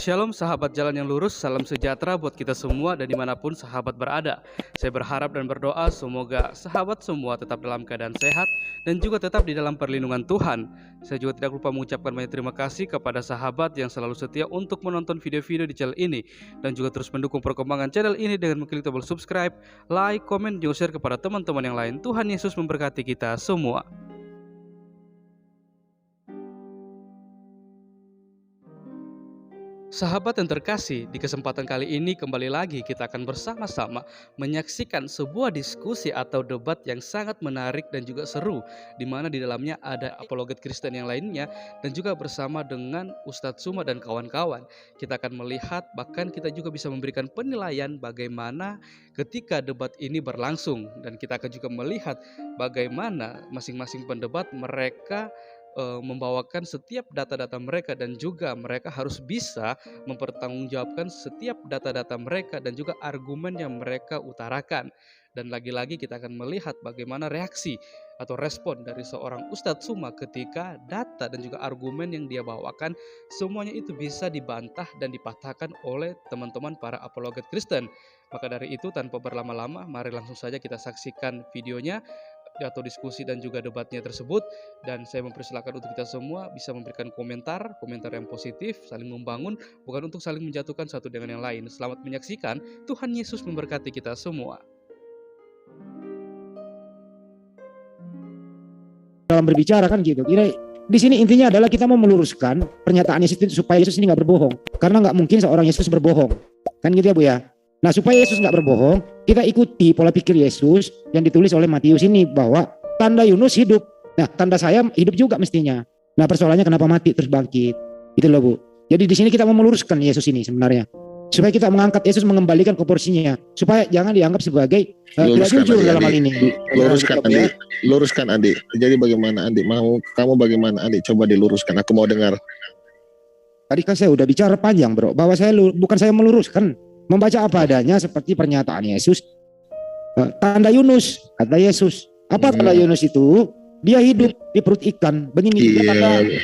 Shalom sahabat jalan yang lurus, salam sejahtera buat kita semua dan dimanapun sahabat berada. Saya berharap dan berdoa semoga sahabat semua tetap dalam keadaan sehat dan juga tetap di dalam perlindungan Tuhan. Saya juga tidak lupa mengucapkan banyak terima kasih kepada sahabat yang selalu setia untuk menonton video-video di channel ini dan juga terus mendukung perkembangan channel ini dengan mengklik tombol subscribe, like, komen, juga share kepada teman-teman yang lain. Tuhan Yesus memberkati kita semua. Sahabat yang terkasih, di kesempatan kali ini kembali lagi kita akan bersama-sama menyaksikan sebuah diskusi atau debat yang sangat menarik dan juga seru, di mana di dalamnya ada apologet Kristen yang lainnya dan juga bersama dengan Ustadz Suma dan kawan-kawan. Kita akan melihat, bahkan kita juga bisa memberikan penilaian bagaimana ketika debat ini berlangsung, dan kita akan juga melihat bagaimana masing-masing pendebat mereka membawakan setiap data-data mereka dan juga mereka harus bisa mempertanggungjawabkan setiap data-data mereka dan juga argumen yang mereka utarakan. Dan lagi-lagi kita akan melihat bagaimana reaksi atau respon dari seorang Ustadz Suma ketika data dan juga argumen yang dia bawakan semuanya itu bisa dibantah dan dipatahkan oleh teman-teman para apologet Kristen. Maka dari itu tanpa berlama-lama, mari langsung saja kita saksikan videonya atau diskusi dan juga debatnya tersebut, dan saya mempersilakan untuk kita semua bisa memberikan komentar yang positif, saling membangun, bukan untuk saling menjatuhkan satu dengan yang lain. Selamat menyaksikan. Tuhan Yesus memberkati kita semua. Dalam berbicara kan gitu. Kira di sini intinya adalah kita mau meluruskan pernyataan Yesus itu supaya Yesus ini nggak berbohong, karena nggak mungkin seorang Yesus berbohong, kan gitu ya Bu ya. Nah, supaya Yesus nggak berbohong, kita ikuti pola pikir Yesus yang ditulis oleh Matius ini, bahwa tanda Yunus hidup. Nah, tanda saya hidup juga mestinya. Nah, persoalannya kenapa mati terus bangkit? Itu loh Bu. Jadi di sini kita mau meluruskan Yesus ini sebenarnya. Supaya kita mengangkat Yesus, mengembalikan ke porsinya. Supaya jangan dianggap sebagai tidak jujur dalam hal ini. Luruskan Andi. Jadi bagaimana Andi? Kamu bagaimana Andi? Coba diluruskan. Aku mau dengar. Tadi kan saya udah bicara panjang Bro. Bahwa bukan saya meluruskan. Membaca apa adanya seperti pernyataan Yesus. Tanda Yunus, kata Yesus. Apa tanda Yunus itu? Dia hidup di perut ikan. Begini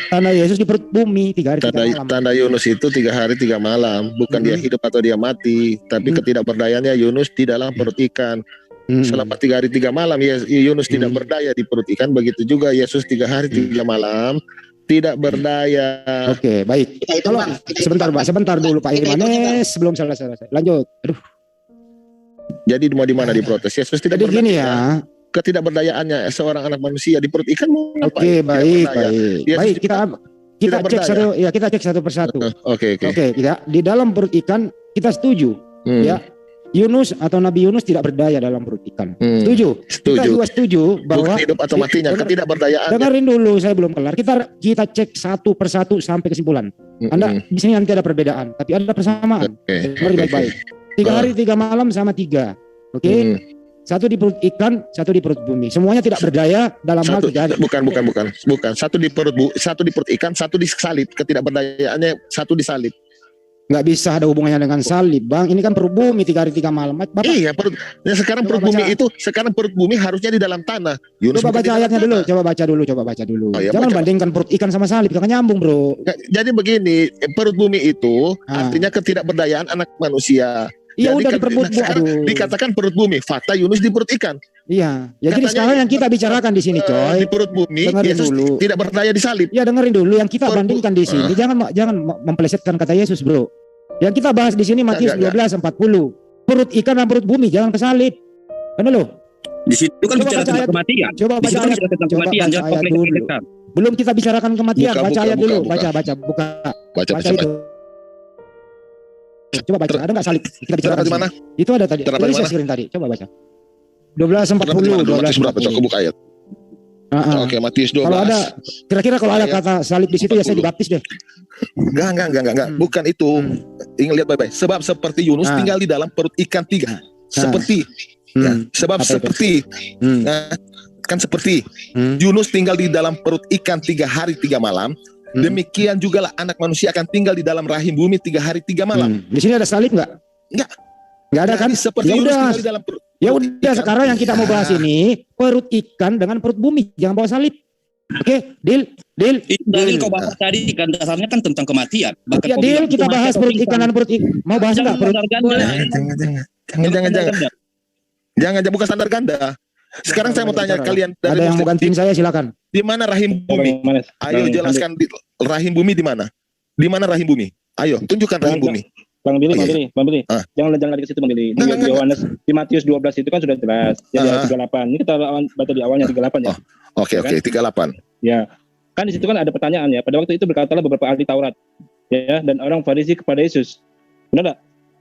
tanda Yesus di perut bumi 3 hari 3 malam. Tanda Yunus itu 3 hari 3 malam. Bukan dia hidup atau dia mati. Tapi ketidakberdayaannya Yunus di dalam perut ikan. Selama 3 hari 3 malam Yunus tidak berdaya di perut ikan. Begitu juga Yesus 3 hari 3 malam tidak berdaya. Oke, baik. Kalau sebentar dulu Pak Irmanes sebelum selesai. Lanjut. Aduh. Jadi mau di mana diprotes? Yesus tidak berdaya. Gini ya. Ketidakberdayaannya seorang anak manusia di perut ikan mau ngapain? Oke, baik. Baik, kita cek satu persatu. Oke. Kita di dalam perut ikan kita setuju. Ya. Yunus atau Nabi Yunus tidak berdaya dalam perut ikan. Setuju. Kita juga setuju bahwa bukan hidup atau matinya, ketidakberdayaan. Dengerin dulu, saya belum kelar. Kita cek satu persatu sampai kesimpulan. Anda di sini nanti ada perbedaan, tapi ada persamaan. Dengerin baik-baik. 3 hari 3 malam sama 3. Oke. Satu di perut ikan, satu di perut bumi. Semuanya tidak berdaya dalam hal terjadi. Bukan. Satu di perut ikan, satu disalib. Ketidakberdayaannya satu disalib. Nggak bisa ada hubungannya dengan salib Bang. Ini kan perut bumi 3 hari 3 malam. Bapak, iya perut. Nah, sekarang perut bumi harusnya di dalam tanah. Yunus coba baca ayatnya dulu. Coba baca dulu. Jangan bandingkan perut ikan sama salib, kan nyambung Bro. Jadi begini, perut bumi itu artinya ketidakberdayaan anak manusia. Iya, jadi udah di perut bumi. Dikatakan perut bumi, fakta Yunus di perut ikan. Iya. Ya, jadi sekarang yang kita bicarakan di sini coy, di perut bumi Yesus dulu tidak berdaya disalib. Ya, dengerin dulu yang kita bandingkan di sini. Jangan mempelesetkan kata Yesus Bro. Yang kita bahas di sini Matius 12:40. Perut ikan dan perut bumi, jangan kesalib. Benar loh. Di situ kan bicara tentang kematian. Coba baca ayat dulu. Belum kita bicarakan kematian, baca ayat dulu. Baca itu. Coba baca, ada nggak salib? Kita bicara di mana? Itu ada tadi. Itu saya screen tadi. Coba baca. 12:40. Matius berapa? Coba buka ayat. Oke, Matius 12. Kalau ada, kira-kira kalau ada kata salib di situ ya saya dibaptis deh. Enggak. Bukan itu. Ingat, lihat baik-baik. Sebab seperti Yunus tinggal di dalam perut ikan 3. Seperti. Sebab seperti. Kan seperti. Yunus tinggal di dalam perut ikan 3 hari 3 malam. Demikian juga lah anak manusia akan tinggal di dalam rahim bumi 3 hari 3 malam. Di sini ada salib nggak? Nggak ada kan? Seperti Yunus tinggal di dalam perut. Ya udah, sekarang yang kita mau bahas ini perut ikan dengan perut bumi, jangan bawa salib. Oke, deal. Itu dalil kau bahas tadi kan dasarnya kan tentang kematian. Bahkan Ya, deal, kita bahas perut ikan dan perut ikan. Mau bahas enggak perut? Jangan, bukan standar ganda. Sekarang saya mau tanya kalian, ada yang mau gantiin saya, silakan. Di mana rahim bumi? Ayo jelaskan rahim bumi di mana? Di mana rahim bumi? Ayo tunjukkan rahim bumi. Bang Billy. Jangan lari ke situ Bang Billy. Di Yohanes, di Matius 12 itu kan sudah jelas. Jadi 38. Ini kita baca di awalnya 38 ya. Oke, 38. Ya. Kan di situ kan ada pertanyaan ya. Pada waktu itu berkatalah beberapa ahli Taurat ya dan orang Farisi kepada Yesus. Benar enggak?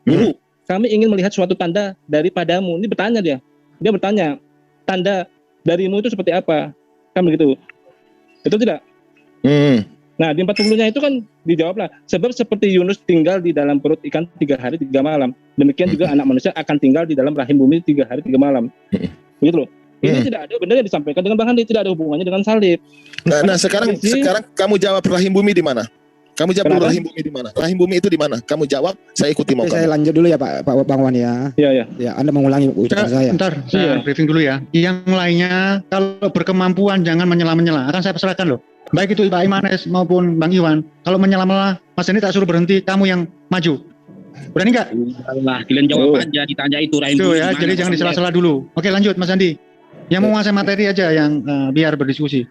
Guru, kami ingin melihat suatu tanda daripadamu. Ini bertanya dia. Dia bertanya, tanda darimu itu seperti apa? Kan begitu. Betul tidak? Nah di 40-nya itu kan dijawablah, sebab seperti Yunus tinggal di dalam perut ikan 3 hari 3 malam, demikian juga anak manusia akan tinggal di dalam rahim bumi 3 hari 3 malam. Begitu loh. Ini tidak ada benar yang disampaikan dengan Bang Handi, tidak ada hubungannya dengan salib. Nah sekarang kamu jawab rahim bumi di mana? Kamu jawab dulu rahim bumi di mana? Rahim bumi itu di mana? Kamu jawab, saya ikuti mau kamu. Saya lanjut dulu ya Pak Bang Wan ya. Iya. Ya, Anda mengulangi ucapan saya. Bentar, saya briefing dulu ya. Yang lainnya kalau berkemampuan jangan menyela-menyela. Akan saya persilakan loh. Baik itu Pak Imanes maupun Bang Iwan. Kalau menyela-nyela, Mas ini tak suruh berhenti, kamu yang maju. Berani nggak? Lah, kalian jawab aja, ditanya itu rahim bumi. Ya, jadi jangan disela-sela dulu. Oke, lanjut Mas Andi. Yang mau menguasai materi aja yang biar berdiskusi.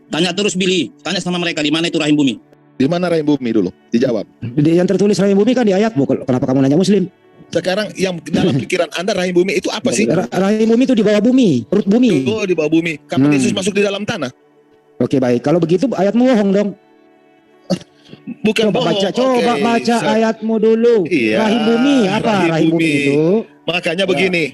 Tanya terus Billy, tanya sama mereka di mana itu rahim bumi. Di mana rahim bumi dulu? Dijawab. Yang tertulis rahim bumi kan di ayatmu. Kenapa kamu nanya Muslim? Sekarang yang dalam pikiran Anda rahim bumi itu apa sih? Rahim bumi itu di bawah bumi, perut bumi. Oh, di bawah bumi. Kapan Yesus masuk di dalam tanah? Oke, baik. Kalau begitu ayatmu bohong dong. Bukan coba bohong. Coba baca ayatmu dulu. Iya, rahim bumi apa? Rahim bumi itu. Makanya begini.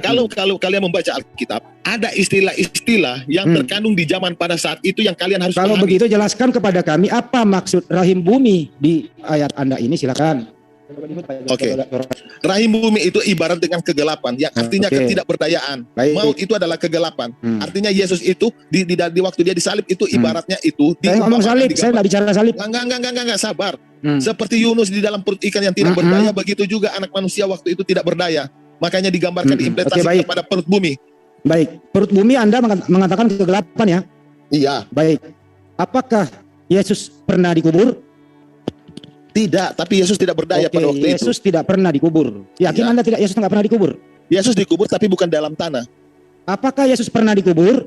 Kalau kalian membaca Alkitab, ada istilah-istilah yang terkandung di zaman pada saat itu yang kalian harus Kalau pahami. begitu jelaskan kepada kami apa maksud rahim bumi di ayat Anda ini, silakan. Oke. Rahim bumi itu ibarat dengan kegelapan, yang artinya ketidakberdayaan. Baik. Maut itu adalah kegelapan. Artinya Yesus itu di waktu dia disalib itu ibaratnya itu. Saya ngomong salib, saya nggak bicara salib. Enggak, sabar. Seperti Yunus di dalam perut ikan yang tidak berdaya, begitu juga anak manusia waktu itu tidak berdaya. Makanya digambarkan diimplementasikan kepada perut bumi. Baik, perut bumi Anda mengatakan kegelapan ya? Iya. Baik. Apakah Yesus pernah dikubur? Tidak, tapi Yesus tidak berdaya pada waktu itu. Yesus tidak pernah dikubur. Yakin Anda tidak Yesus nggak pernah dikubur? Yesus dikubur tapi bukan dalam tanah. Apakah Yesus pernah dikubur?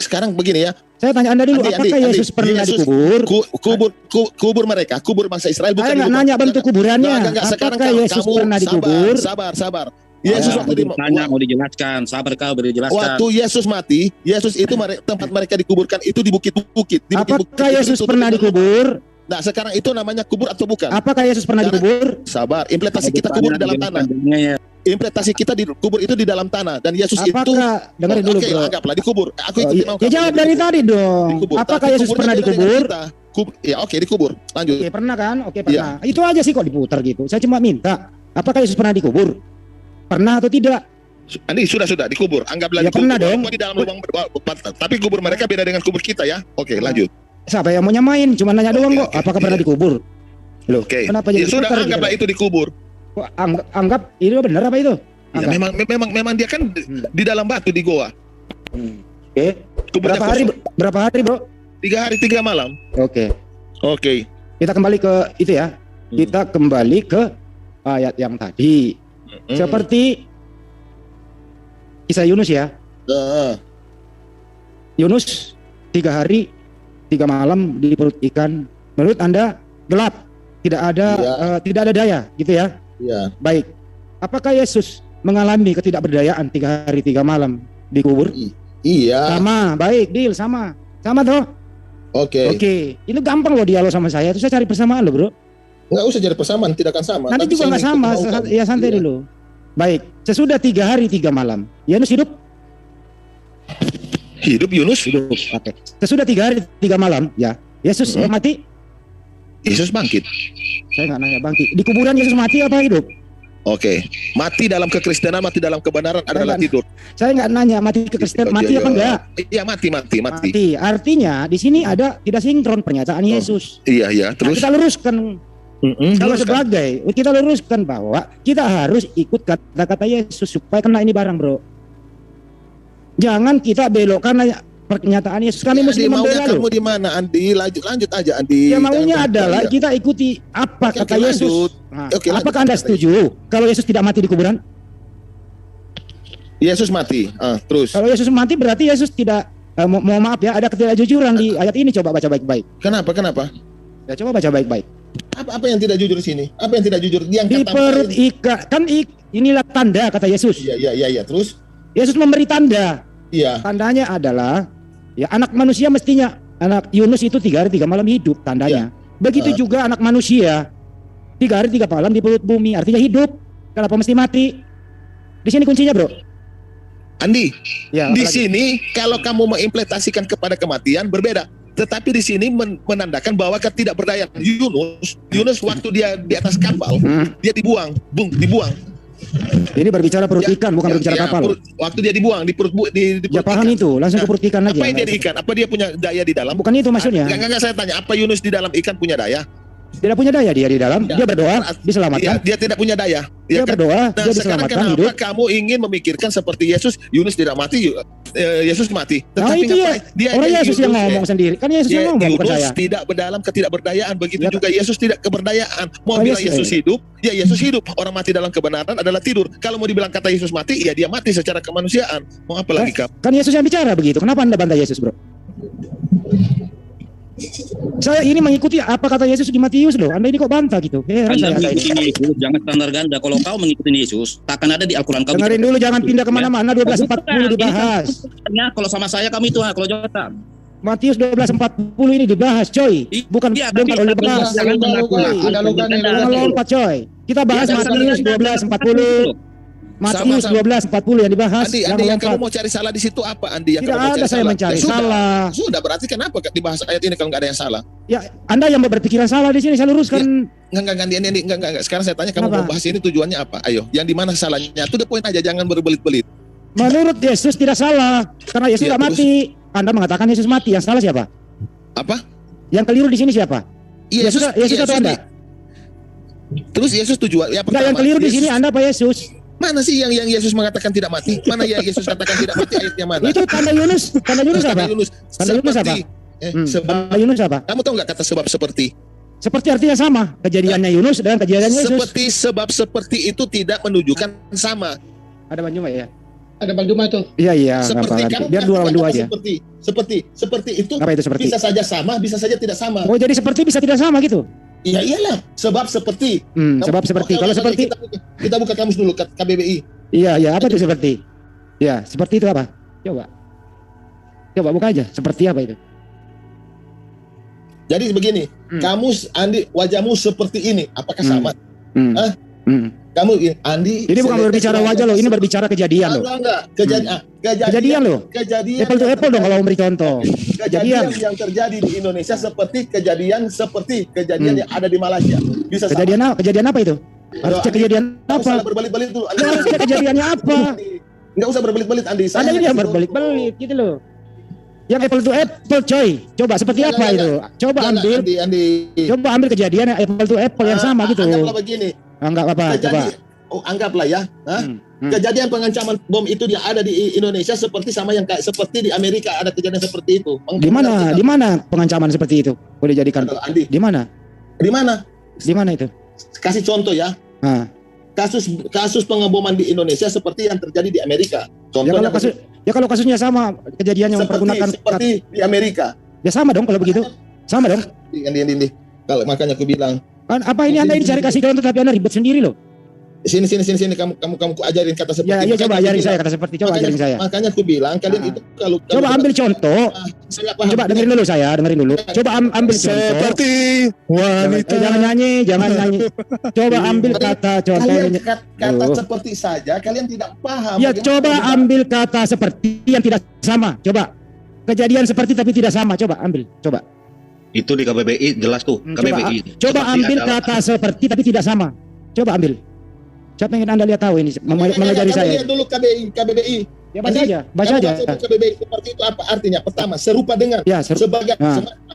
Sekarang begini ya. Saya tanya Anda dulu, apakah Yesus pernah dikubur? Kubur mereka, kubur bangsa Israel. Saya nggak nanya bentuk kuburannya. Apakah Yesus pernah dikubur? Sabar. Yesus waktu tanya mau dijelaskan, sabar kau beri jelaskan. Waktu Yesus mati, Yesus itu tempat mereka dikuburkan itu di bukit-bukit. Apakah Yesus pernah dikubur? Nah, sekarang itu namanya kubur atau bukan? Apakah Yesus pernah dikubur? Sabar, implementasi kita kubur di dalam tanah. Implementasi kita dikubur itu di dalam tanah dan Yesus itu dengerin dulu bro. Anggaplah dikubur. Aku ikuti mau. Ya jawab dari tadi dong. Dikubur. Apakah Yesus pernah dikubur? Ya oke, dikubur. Lanjut. Oke, pernah kan? Oke, pernah. Itu aja sih kok diputar gitu. Saya cuma minta, apakah Yesus pernah dikubur? Pernah atau tidak? Andi sudah dikubur. Anggaplah ya, dikubur. Pernah dong. Di dalam lubang tapi kubur mereka beda dengan kubur kita ya. Oke, lanjut. Siapa yang mau nyamain? Cuma nanya doang kok. Apakah pernah dikubur? Loh, kenapa jadi sudah anggaplah itu dikubur. Anggap itu benar apa itu? Ya, memang dia kan di dalam batu di goa. Oke. Berapa hari bro? 3 hari 3 malam. Oke. Kita kembali ke itu ya. Kita kembali ke ayat yang tadi. Seperti kisah Yunus ya. Yunus 3 hari 3 malam di perut ikan. Menurut Anda gelap, tidak ada daya, gitu ya? Iya. Baik. Apakah Yesus mengalami ketidakberdayaan 3 hari 3 malam dikubur? Iya. Sama, baik, deal, sama toh? Oke. Ini gampang loh dialog sama saya. Terus saya cari persamaan loh bro. Nggak usah cari persamaan, tidak akan sama. Nanti juga nggak sama, ya santai dulu. Baik, sesudah 3 hari 3 malam, Yunus hidup? Yunus hidup. Oke. Sesudah 3 hari 3 malam, ya Yesus mati? Yesus bangkit. Saya nggak nanya bangkit. Di kuburan Yesus mati apa hidup? Oke. Mati dalam kekristenan, mati dalam kebenaran adalah tidur. Saya nggak nanya mati kekristenan, mati apa enggak? Iya mati. Artinya di sini ada tidak sinkron pernyataan Yesus. Iya. Terus kita luruskan. Kita luruskan bahwa kita harus ikut kata-kata Yesus supaya kena ini barang bro. Jangan kita belokkan pernyataan Yesus. Kami Ya, mesti Andi, maunya membela loh. kamu di mana, Andi? Lanjut aja, Andi. Ya maunya Jangan adalah ya. kita ikuti apa Oke, kata oke, Yesus. lanjut. Nah, Oke, lanjut. apakah Anda setuju kalau Yesus tidak mati di kuburan? Yesus mati. Terus. Kalau Yesus mati berarti Yesus tidak mohon maaf ya, ada ketidakjujuran di ayat ini. Coba baca baik-baik. Kenapa? Ya coba baca baik-baik. Apa yang tidak jujur di sini? Apa yang tidak jujur? Yang Di kata perut ikan kan inilah tanda kata Yesus. Iya. Terus? Yesus memberi tanda. Iya. Tandanya adalah ya anak manusia mestinya, anak Yunus itu 3 hari 3 malam hidup tandanya. Begitu juga anak manusia 3 hari 3 malam di perut bumi, artinya hidup. Kenapa mesti mati? Di sini kuncinya, Bro. Andi, Ya, di apalagi? sini kalau kamu mengimplementasikan kepada kematian berbeda. Tetapi di sini menandakan bahwa ketidakberdayaan Yunus waktu dia di atas kapal, dia dibuang. Ini berbicara perut ikan, bukan berbicara kapal. Waktu dia dibuang di perut di Ya perut paham ikan. itu, langsung ke perut ikan aja. Apa yang dia di ikan? Apa dia punya daya di dalam? Bukan itu maksudnya. Enggak, saya tanya, apa Yunus di dalam ikan punya daya? Tidak punya daya dia di dalam. Ya. Dia berdoa, diselamatkan. Dia tidak punya daya. Dia kan? berdoa, Nah, dia sekarang diselamatkan, kenapa hidup. kamu ingin memikirkan seperti Yesus? Yunus tidak mati, Yesus mati. Nah itu ya, orang Yesus yang ngomong sendiri. Kan Yesus yang ngomong, bukan saya. Yunus tidak berdalam ketidakberdayaan. Begitu Ya, juga Yesus tidak keberdayaan. Mau Oh, bilang yes, Yesus hidup, ya Yesus hidup. Orang mati dalam kebenaran adalah tidur. Kalau mau dibilang kata Yesus mati, ya dia mati secara kemanusiaan. Mau apa lagi kamu? Kan Yesus yang bicara begitu. Kenapa Anda bantah Yesus, Bro? Saya ini mengikuti apa kata Yesus di Matius loh. Anda ini kok bantah gitu? Heran Anda saya. mengikuti Yesus, jangan standar ganda. Kalau kau mengikuti Yesus, takkan ada di Al-Quran kau. Dengerin dulu, jangan pindah kemana-mana. 12:40 dibahas. Kalau sama saya kamu itu, kalau Jonathan. Matius 12:40 ini dibahas, coy. Bukan Iya, bukan tapi oleh bekas. jangan mengaku-ngaku. Ada luka nih, Jangan lompat, coy. Kita bahas Ya, Matius 12:40. Matius Sama-sama. 12:40 yang dibahas. Andi, Jangan yang kamu lompat. mau cari salah di situ apa, Andi? Yang Tidak kamu mau ada cari saya salah? mencari Ya sudah. salah. Sudah, berarti kenapa dibahas ayat ini kalau nggak ada yang salah? Ya, Anda yang berpikiran salah di sini, saya luruskan. Enggak. Sekarang saya tanya, kamu Kenapa? mau bahas ini tujuannya apa? Ayo, yang di mana salahnya? To the point aja, jangan berbelit-belit. Menurut Yesus tidak salah, karena Yesus Ya, tidak terus? mati. Anda mengatakan Yesus mati, yang salah siapa? Apa? Yang keliru di sini siapa? Yesus atau Anda? Terus Yesus tujuan ya Enggak, pertama. yang keliru di Yesus- sini Anda apa Yesus? Mana sih yang Yesus mengatakan tidak mati? Mana yang Yesus katakan tidak mati, ayatnya mana? Itu tanda Yunus. Tanda Yunus Kata apa? Yunus, Tanda Yunus apa? seperti sebab. Tanda Yunus apa? Kamu tahu nggak kata sebab seperti? Seperti artinya sama. Kejadiannya Yunus dengan kejadiannya Yesus. Seperti sebab seperti itu tidak menunjukkan sama. Ada Bang Juma ya? Ada Bang Juma itu. Iya, Seperti gampang. kamu Biar dua lawan dua kata aja. Seperti itu Apa itu seperti? bisa saja sama, bisa saja tidak sama. Oh, jadi seperti bisa tidak sama gitu? Iya iyalah, sebab seperti. Sebab seperti. Oke, Kalau oke, seperti, kita buka kamus dulu KBBI. iya, apa itu seperti? Ya, seperti itu apa? Coba buka aja. Seperti apa itu? Jadi begini, kamu Andi wajahmu seperti ini, apakah sama? Hah? Kamu Andi. Ini bukan berbicara wajah loh, ini berbicara kejadian loh. Enggak. Kejadian loh. Kejadian. Apple to apple dong kalau memberi contoh. Kejadian yang terjadi di Indonesia seperti kejadian yang ada di Malaysia. Bisa sama. Kejadian apa itu? Harusnya kejadian Nggak usah apa? berbelit-belit dulu. Ya, harusnya kejadiannya apa? Enggak usah berbelit-belit, Andi. Ada ini yang berbelit-belit gitu loh. Yang apple to apple, coy. Coba seperti apa itu? Coba ambil. Andi. Coba ambil kejadian apple to apple yang sama gitu. Anggaplah begini. Enggak apa-apa, coba. Anggaplah ya. Kejadian pengancaman bom itu yang ada di Indonesia seperti di Amerika ada kejadian seperti itu. Di mana pengancaman seperti itu? Boleh dijadikan. Andi. Di mana? Di mana? Di mana itu? Kasih contoh ya. Kasus pengeboman di Indonesia seperti yang terjadi di Amerika. Contohnya kalau kasusnya sama, kejadian yang mempergunakan seperti di Amerika. Ya sama dong kalau begitu. Sama dong. Ini. Kalau makanya aku bilang, Apa ini Anda ini cari kasih contoh tapi Anda ribet sendiri loh. sini kamu ajarin kata seperti. Ya, coba ajarin saya kata seperti. Coba ajarin saya. Makanya aku bilang kalian itu kalau coba ambil contoh. Coba dengerin dulu saya, dengerin dulu. Coba ambil contoh. Seperti wanita. Jangan nyanyi. Coba ambil kata contohnya. Kata seperti saja kalian tidak paham. Ya coba ambil kata seperti yang tidak sama. Coba kejadian seperti tapi tidak sama. Coba ambil. Coba. Itu di KBBI jelas tuh. KBBI. Coba ambil kata seperti tapi tidak sama. Coba ambil. Siapa yang Anda lihat tahu ini mengajari saya? Lihat dulu KBBI. Ya baca aja. KBBI seperti itu apa artinya? Pertama, serupa dengan. Ya, sebagai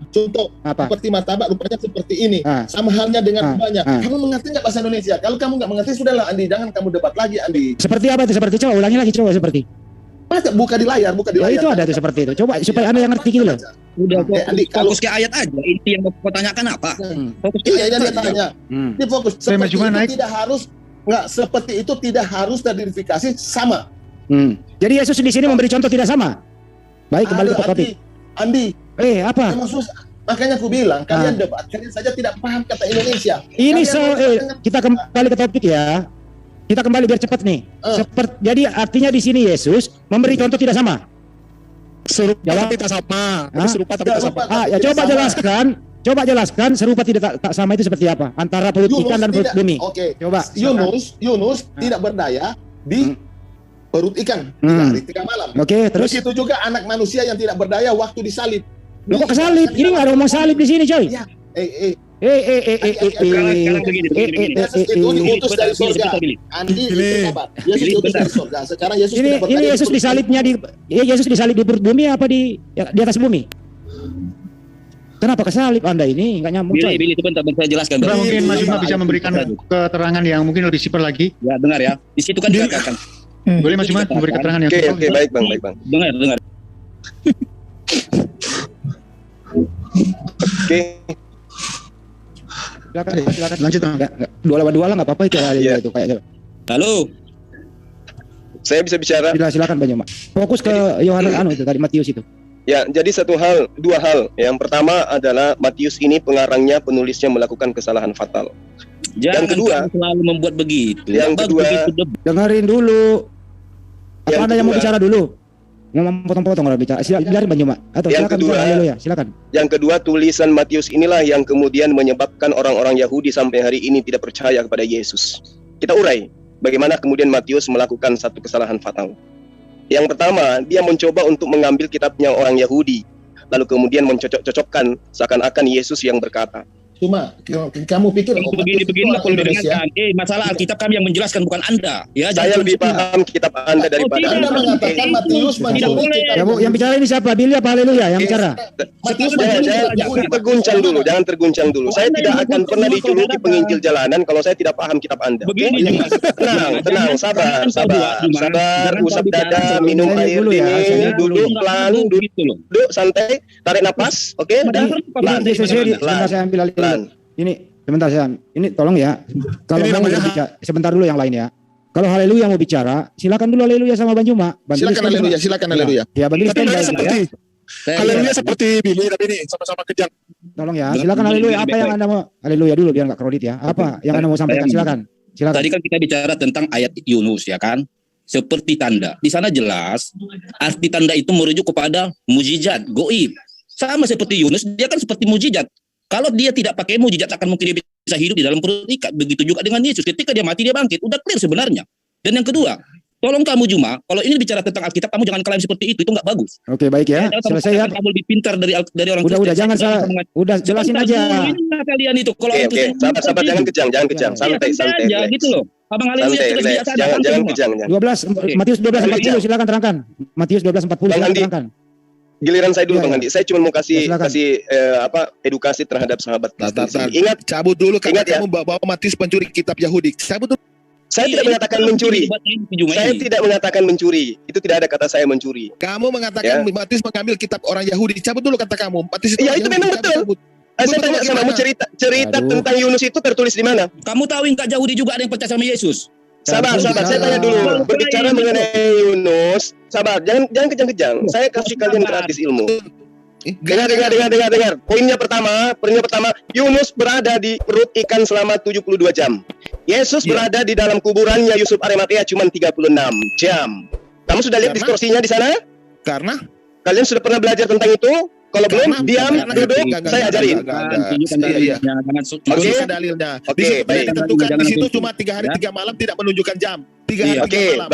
contoh apa? Seperti martabak rupanya seperti ini. Sama halnya dengan banyak. Kamu mengerti nggak bahasa Indonesia? Kalau kamu nggak mengerti sudahlah Andi, jangan kamu debat lagi Andi. Seperti apa itu? Seperti coba ulangi lagi coba seperti. Buka di layar, buka di Ya layar. itu ada tuh seperti itu. Coba supaya Anda yang ngerti gitu loh. Udah Andi, fokus ke ayat aja. Inti yang mau tanyakan apa? Fokus ke Iya, ayat dia aja. tanya. Dia fokus. Saya Seperti cuma itu naik. tidak harus, nggak seperti itu tidak harus teridentifikasi sama. Jadi Yesus di sini memberi contoh tidak sama. Baik, kembali ke topik. Andi, Apa? emang susah. Makanya aku bilang, kalian debat, kalian saja tidak paham kata Indonesia. Ini Kalian kita kembali ke topik ya. Kita kembali biar cepat nih. Jadi artinya di sini Yesus memberi contoh tidak sama. Serupa tidak sama. Serupa tapi tidak sama. Ya coba jelaskan serupa tidak tak sama itu seperti apa antara perut ikan dan perut bumi. Oke. Coba. Yunus tidak berdaya di perut ikan 3 hari 3 malam. Oke, terus Begitu juga anak manusia yang tidak berdaya waktu disalib. Lo kok kesalib? Ini nggak ada ngomong salib di sini, coy. Ya, Sekarang begini. Yesus itu diutus dari surga. Andi itu sabar. Yesus diutus dari surga. Sekarang Yesus tidak berdaya. Ini Yesus disalibnya Yesus disalib di perut bumi apa di atas bumi? Kenapa kesalib Anda ini? Nggak nyambung, coy. Billy, sebentar saya jelaskan. Coba mungkin Mas Bima bisa memberikan keterangan yang mungkin lebih simpel lagi. Ya, dengar ya. Di situ kan dikatakan. Boleh Mas Bima memberi keterangan yang simpel? Oke, baik Bang. Dengar. Oke. Silakan. Lanjut, enggak. 2 lawan 2 lah enggak apa-apa itu Iya. itu kayak. Halo. Saya bisa bicara. Silakan Bang Joma. Fokus ke Yohanes itu tadi Matius itu. Ya, jadi dua hal. Yang pertama adalah Matius ini pengarangnya, penulisnya melakukan kesalahan fatal. Jangan Yang kedua, kamu selalu membuat begitu. Yang Bagus kedua, begitu, debat. Dengerin dulu. Yang Apa Anda yang mau kedua- bicara dulu? Mau potong-potong orang bicara. Biarin Bang Joma. Atau Yang silakan kedua- bicara. Haleluya, silakan. Yang kedua, tulisan Matius inilah yang kemudian menyebabkan orang-orang Yahudi sampai hari ini tidak percaya kepada Yesus. Kita urai bagaimana kemudian Matius melakukan satu kesalahan fatal. Yang pertama, dia mencoba untuk mengambil kitabnya orang Yahudi, lalu kemudian mencocok-cocokkan seakan-akan Yesus yang berkata. Cuma kamu pikir Begini perlu didengarkan. Masalah Alkitab kami yang menjelaskan bukan Anda. Ya, Saya lebih paham kitab Anda daripada Anda mengatakan Matius tidak mencuri boleh. kitab. Yang bicara ini siapa? Billy apa Haleluya yang bicara? Matius Jangan terguncang dulu. Saya tidak akan pernah dijuluki penginjil jalanan kalau saya tidak paham kitab Anda. Begini juga. Tenang, sabar. Usap dada, minum air dulu ya, dingin, duduk pelan, duduk santai, tarik napas, oke? Pelan. Sebentar saya ambil alih. Ini sebentar saya. Ini tolong ya. Kalau Ini mau namanya bicara, sebentar dulu yang lain ya. Kalau Haleluya mau bicara, silakan dulu Haleluya sama Bang Juma. Silakan Haleluya. Ya, Bang Billy Tapi standby mereka seperti ya. Haleluya seperti Billy tapi ini sama-sama kejam. Tolong ya. Silakan Haleluya. Apa yang Anda mau? Haleluya dulu biar enggak kredit ya. Apa yang Anda mau sampaikan? Silakan. Tadi kan kita bicara tentang ayat Yunus ya kan, seperti tanda. Di sana jelas arti tanda itu merujuk kepada mujizat, goib. Sama seperti Yunus, dia kan seperti mujizat. Kalau dia tidak pakai mujizat akan mungkin dia bisa hidup di dalam perut ikan. Begitu juga dengan Yesus. Ketika dia mati dia bangkit. Udah clear sebenarnya. Dan yang kedua, tolong kamu Juma, kalau ini bicara tentang Alkitab, kamu jangan klaim seperti itu nggak bagus. Oke, baik ya. Selesai ya. Kamu lebih pintar dari orang Udah jangan salah. Udah jelasin aja. Kalian itu kalau Oke, sabar, jangan kejang. Santai. aja gitu loh. Abang Haleluya Santai, relax. Jangan kejang. 12 Matius 12:40 silakan terangkan. Matius 12:40 silakan terangkan. Giliran saya dulu Ya, Bang Andi. Saya cuma mau kasih silakan. edukasi terhadap sahabat Kristen. Ingat, cabut dulu karena Ingat ya. kamu bawa Matius pencuri kitab Yahudi. Cabut dulu. Saya tidak mengatakan mencuri. Saya tidak mengatakan mencuri. Itu tidak ada kata saya mencuri. Kamu mengatakan Matius mengambil kitab orang Yahudi. Cabut dulu kata kamu. Matius Iya, itu memang betul. Saya tanya sama kamu, cerita tentang Yunus itu tertulis di mana? Kamu tahu enggak Yahudi juga ada yang percaya sama Yesus? Sabar, saya tanya dulu. Berbicara mengenai Yunus, sabar, jangan kejang-kejang. Saya kasih kalian gratis ilmu. Dengar. Poinnya pertama, Yunus berada di perut ikan selama 72 jam. Yesus berada di dalam kuburannya Yusuf Arimatea cuma 36 jam. Kamu sudah lihat diskursinya di sana? Karena Kalian sudah pernah belajar tentang itu? Kalau belum, diam, duduk, saya ajarin. Iya. Oke. Dalilnya. Oke, Di situ baik. ditentukan di situ cuma 3 hari 3 malam tidak menunjukkan jam. 3 hari 3 Oke, malam.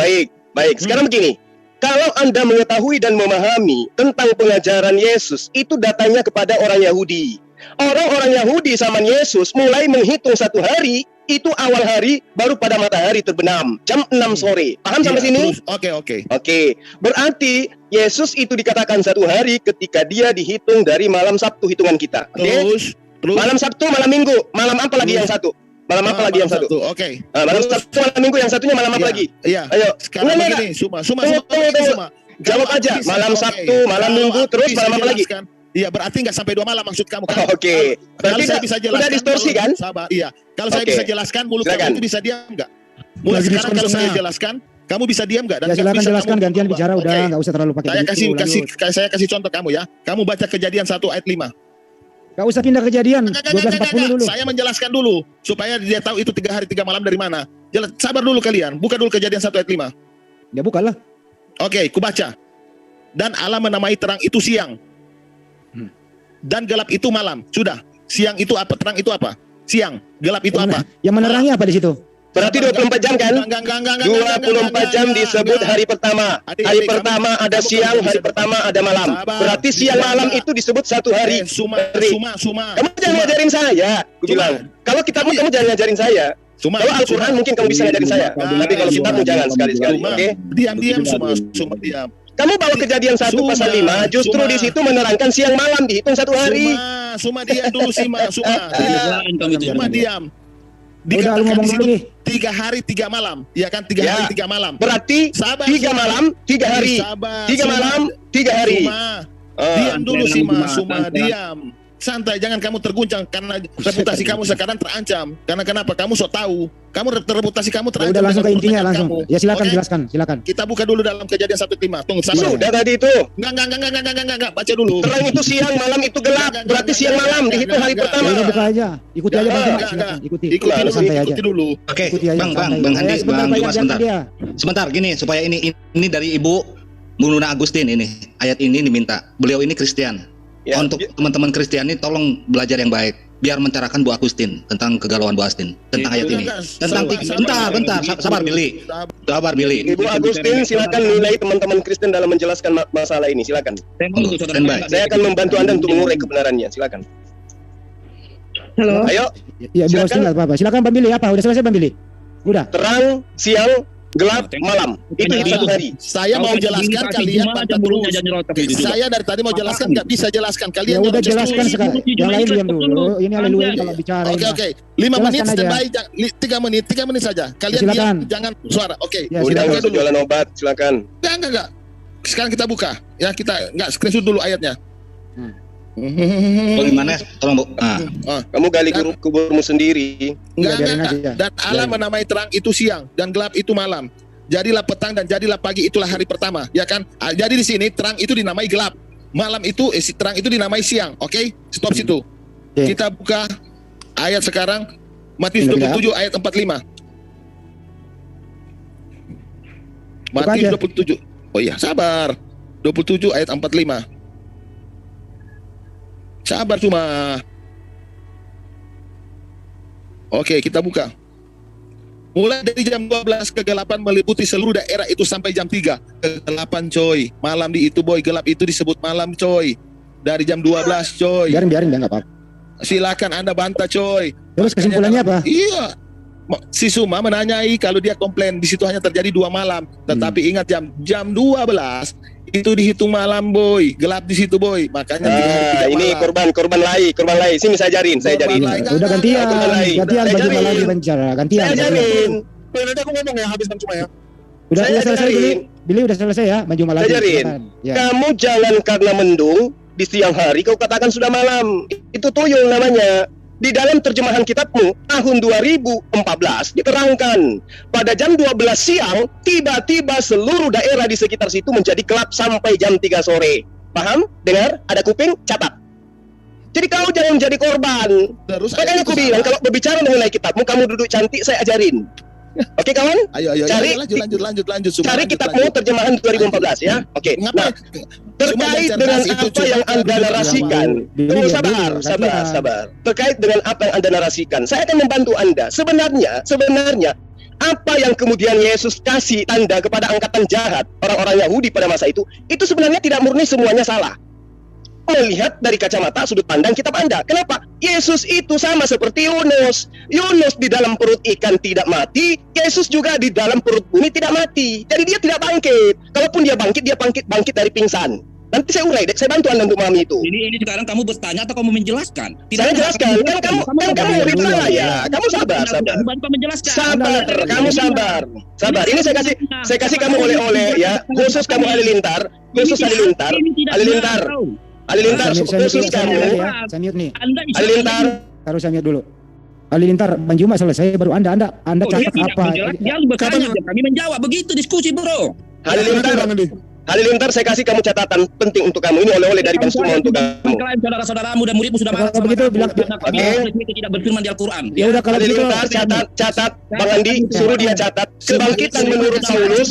baik. Sekarang begini. Kalau Anda mengetahui dan memahami tentang pengajaran Yesus, itu datanya kepada orang Yahudi. Orang-orang Yahudi zaman Yesus mulai menghitung 1 hari, itu awal hari baru pada matahari terbenam, jam 6 sore. Paham sampai sini? Oke. Oke, berarti Yesus itu dikatakan 1 hari ketika dia dihitung dari malam Sabtu hitungan kita. Oke? Terus Malam Sabtu, malam Minggu, malam apa lagi yang satu? Malam apa lagi yang satu? Oke. Malam Sabtu, malam Minggu yang satunya malam apa lagi? Iya. Ayo. Sekarang Enggak. begini, Suma. Tunggu. Jawab aja. Malam Sabtu, malam Minggu, terus malam apa lagi? Iya, berarti nggak sampai 2 malam maksud kamu kan? Oke. Kalau saya bisa jelaskan, udah distorsi kan? Sabar, iya. Kalau saya bisa jelaskan, mulut kamu itu bisa diam nggak? Mulai Lagi sekarang kalau diskusi. saya jelaskan, kamu bisa diam nggak? Ya silakan jelaskan, gantian bicara, udah nggak usah terlalu pakai Saya kasih contoh kamu ya. Kamu baca Kejadian 1 ayat 5. Gak usah pindah Kejadian 12:40 dulu. Saya menjelaskan dulu supaya dia tahu itu 3 hari 3 malam dari mana. Sabar dulu kalian. Buka dulu Kejadian 1 ayat 5. Ya bukalah. Oke, kubaca. Dan Allah menamai terang itu siang. Dan gelap itu malam. Sudah. Siang itu apa? Terang itu apa? Siang. Gelap itu apa? Yang menerangi apa di situ? Berarti 24 jam kan? 24 jam disebut hari pertama. Hari pertama ada siang, hari pertama ada malam. Berarti siang malam itu disebut satu hari. Kamu jangan ngajarin saya. Aku bilang, kalau kitabmu kamu jangan ngajarin saya. Kalau Al-Quran mungkin kamu bisa ngajarin saya. Tapi kalau kitabmu jangan sekali-sekali. Oke? Diam-diam semua diam. Kamu bawa Kejadian 1 pasal 5, justru di situ menerangkan siang malam dihitung satu hari. Suma diam dulu Suma. Suma diam. Udah lu ngomong dulu nih. 3 hari 3 malam, ya kan? 3 hari 3 malam. Berarti 3 malam 3 hari. 3 malam 3 hari. Diam dulu Suma diam. Santai, jangan kamu terguncang karena reputasi kamu sekarang terancam. Karena kenapa? Kamu sok tahu. Reputasi kamu terancam. Udah langsung ke intinya langsung. Ya silakan jelaskan, silakan. Kita buka dulu dalam Kejadian 1:5. Tunggu sabar. Sudah tadi itu. Enggak, baca dulu. Terang itu siang, malam itu gelap. Berarti siang malam dihitung hari pertama. Ya udah buka aja. Ikuti aja Bang. Ikuti dulu. Oke, Bang Handi, Bang Dimas sebentar gini supaya ini dari Ibu Nuna Agustin ini. Ayat ini diminta. Beliau ini Kristen. Ya, untuk teman-teman Kristen ini tolong belajar yang baik biar mencerahkan Bu Agustin tentang kegalauan Bu Agustin tentang ayat ini. Bentar, sabar Billy. Ibu Agustin silakan nilai teman-teman Kristen dalam menjelaskan masalah ini, silakan. Saya akan membantu Anda untuk mengurai kebenarannya, silakan. Halo. Ayo. Ya Bu Agustin apa? Silakan Bang Billy apa? Udah selesai Bang Billy? Udah. Terang, siang, gelap, malam. Itu satu hari. Saya mau jelaskan kalian bantah terus. Saya dari tadi mau jelaskan nggak bisa jelaskan. Kalian ya udah jelaskan sekarang. Yang lain diam dulu. Ini haleluya kalau bicara. Oke. 5 menit standby. 3 menit saja. Kalian diam, jangan suara. Oke. Udah dulu jualan obat, silakan. Enggak. Sekarang kita buka. Ya kita enggak screenshot dulu ayatnya. Bagaimana? Tolong Bu. Kamu gali kuburmu sendiri. Enggak. Dan Allah menamai terang itu siang dan gelap itu malam. Jadilah petang dan jadilah pagi, itulah hari pertama, ya kan? Jadi di sini terang itu dinamai gelap, malam itu terang itu dinamai siang. Oke? Stop situ. Kita buka ayat sekarang Matius 27 ayat 45. Matius 27. Oh iya, sabar. 27 ayat 45. Sabar cuma. Oke, kita buka. Mulai dari jam 12 kegelapan meliputi seluruh daerah itu sampai jam 3. Kegelapan coy. Malam di itu boy, gelap itu disebut malam coy. Dari jam 12 coy. Biarin enggak apa-apa. Silakan Anda bantah coy. Terus kesimpulannya apa? Iya. Si Suma menanyai kalau dia komplain di situ hanya terjadi 2 malam. Tetapi ingat jam 12 itu dihitung malam boy, gelap di situ boy. Makanya ini korban lain. Sini saya ajarin. Udah gantian baju lagi bicara. Gantian. Saya ajarin. Nanti aku ngomong ya, habiskan cuma ya. Udah selesai Billy udah selesai ya, maju malam. Saya ajarin. Kamu jangan karena mendung di siang hari kau katakan sudah malam. Itu tuyul namanya. Di dalam terjemahan kitabmu tahun 2014 diterangkan pada jam 12 siang tiba-tiba seluruh daerah di sekitar situ menjadi gelap sampai jam 3 sore. Paham? Dengar? Ada kuping? Catat. Jadi kau jangan menjadi korban. Makanya aku bilang kalau berbicara mengenai kitabmu kamu duduk cantik saya ajarin. Oke kawan? Ayo, cari lanjut. Cari kitabmu terjemahan 2014 ya. Oke. Nah, terkait dengan apa yang Anda narasikan. Tunggu sabar. Terkait dengan apa yang Anda narasikan, saya akan membantu Anda. Sebenarnya apa yang kemudian Yesus kasih tanda kepada angkatan jahat orang-orang Yahudi pada masa itu sebenarnya tidak murni semuanya salah. Melihat dari kacamata sudut pandang kitab Anda. Kenapa? Yesus itu sama seperti Yunus. Yunus di dalam perut ikan tidak mati, Yesus juga di dalam perut bumi tidak mati. Jadi dia tidak bangkit. Kalaupun dia bangkit dari pingsan. Nanti saya urai, saya bantu Anda untuk memahami itu. Ini sekarang kamu bertanya atau kamu menjelaskan? Saya jelaskan, kan kamu murid saya. Kamu sabar. Kamu sabar. Ini saya kasih kamu oleh-oleh ya. Khusus kamu halilintar, khusus halilintar, khusus kamu. Saya mute nih. Halilintar. Harus saya mute dulu. Halilintar, Bang Juma selesai baru Anda catat apa? Dia bertanya, kami menjawab begitu diskusi, bro. Halilintar, saya kasih kamu catatan penting untuk kamu. Ini oleh-oleh dari Bang Suma untuk kamu. Klaim saudara-saudaramu dan muridmu sudah marah. Kalau begitu bilang tidak berfirman di Al-Qur'an. Ya udah kalau begitu Halilintar catat, Bang Andi suruh dia catat. Kebangkitan menurut Paulus,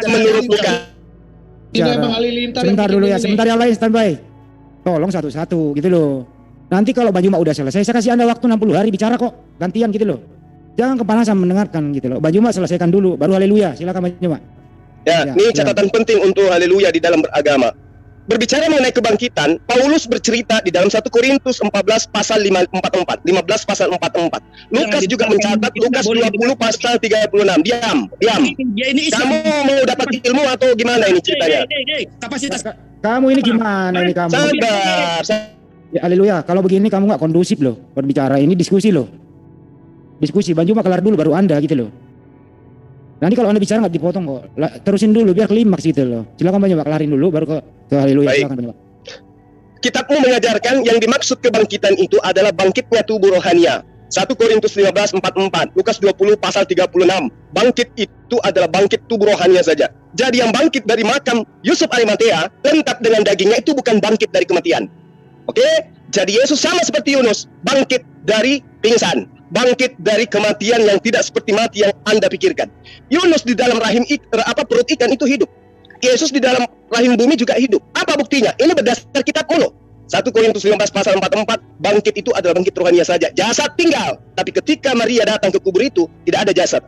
menurut bukan. Sebentar dulu ya, sebentar yang lain standby. Tolong satu-satu gitu loh. Nanti kalau Bang Juma udah selesai, saya kasih Anda waktu 60 hari bicara kok, gantian gitu loh. Jangan kepanasan mendengarkan gitu loh. Bang Juma selesaikan dulu, baru haleluya. Silakan Bang Juma. Ya, ini catatan penting untuk haleluya di dalam beragama. Berbicara mengenai kebangkitan, Paulus bercerita di dalam 1 Korintus 14 pasal 44, 15 pasal 44. Lukas juga mencatat Lukas 20 pasal 36. Diam. Kamu mau dapat ilmu atau gimana ini ceritanya? Kapasitas kamu ini gimana ini kamu? Sabar. Ya, haleluya. Kalau begini kamu nggak kondusif loh berbicara. Ini diskusi loh. Diskusi. Bang Juma kelar dulu baru Anda gitu loh. Nanti kalau Anda bicara nggak dipotong kok. Terusin dulu biar klimaks gitu loh. Silakan Bang Juma kelarin dulu baru ke haleluya. Silakan Bang Juma. Kitabmu mengajarkan yang dimaksud kebangkitan itu adalah bangkitnya tubuh rohania. 1 Korintus 15:44, Lukas 20 pasal 36. Bangkit itu adalah bangkit tubuh rohania saja. Jadi yang bangkit dari makam Yusuf Arimatea lengkap dengan dagingnya itu bukan bangkit dari kematian. Oke? Jadi Yesus sama seperti Yunus, bangkit dari pingsan, bangkit dari kematian yang tidak seperti mati yang Anda pikirkan. Yunus di dalam rahim perut ikan itu hidup. Yesus di dalam rahim bumi juga hidup. Apa buktinya? Ini berdasar kitab Mulu. 1 Korintus 15 pasal 44, bangkit itu adalah bangkit rohania saja. Jasad tinggal, tapi ketika Maria datang ke kubur itu tidak ada jasad.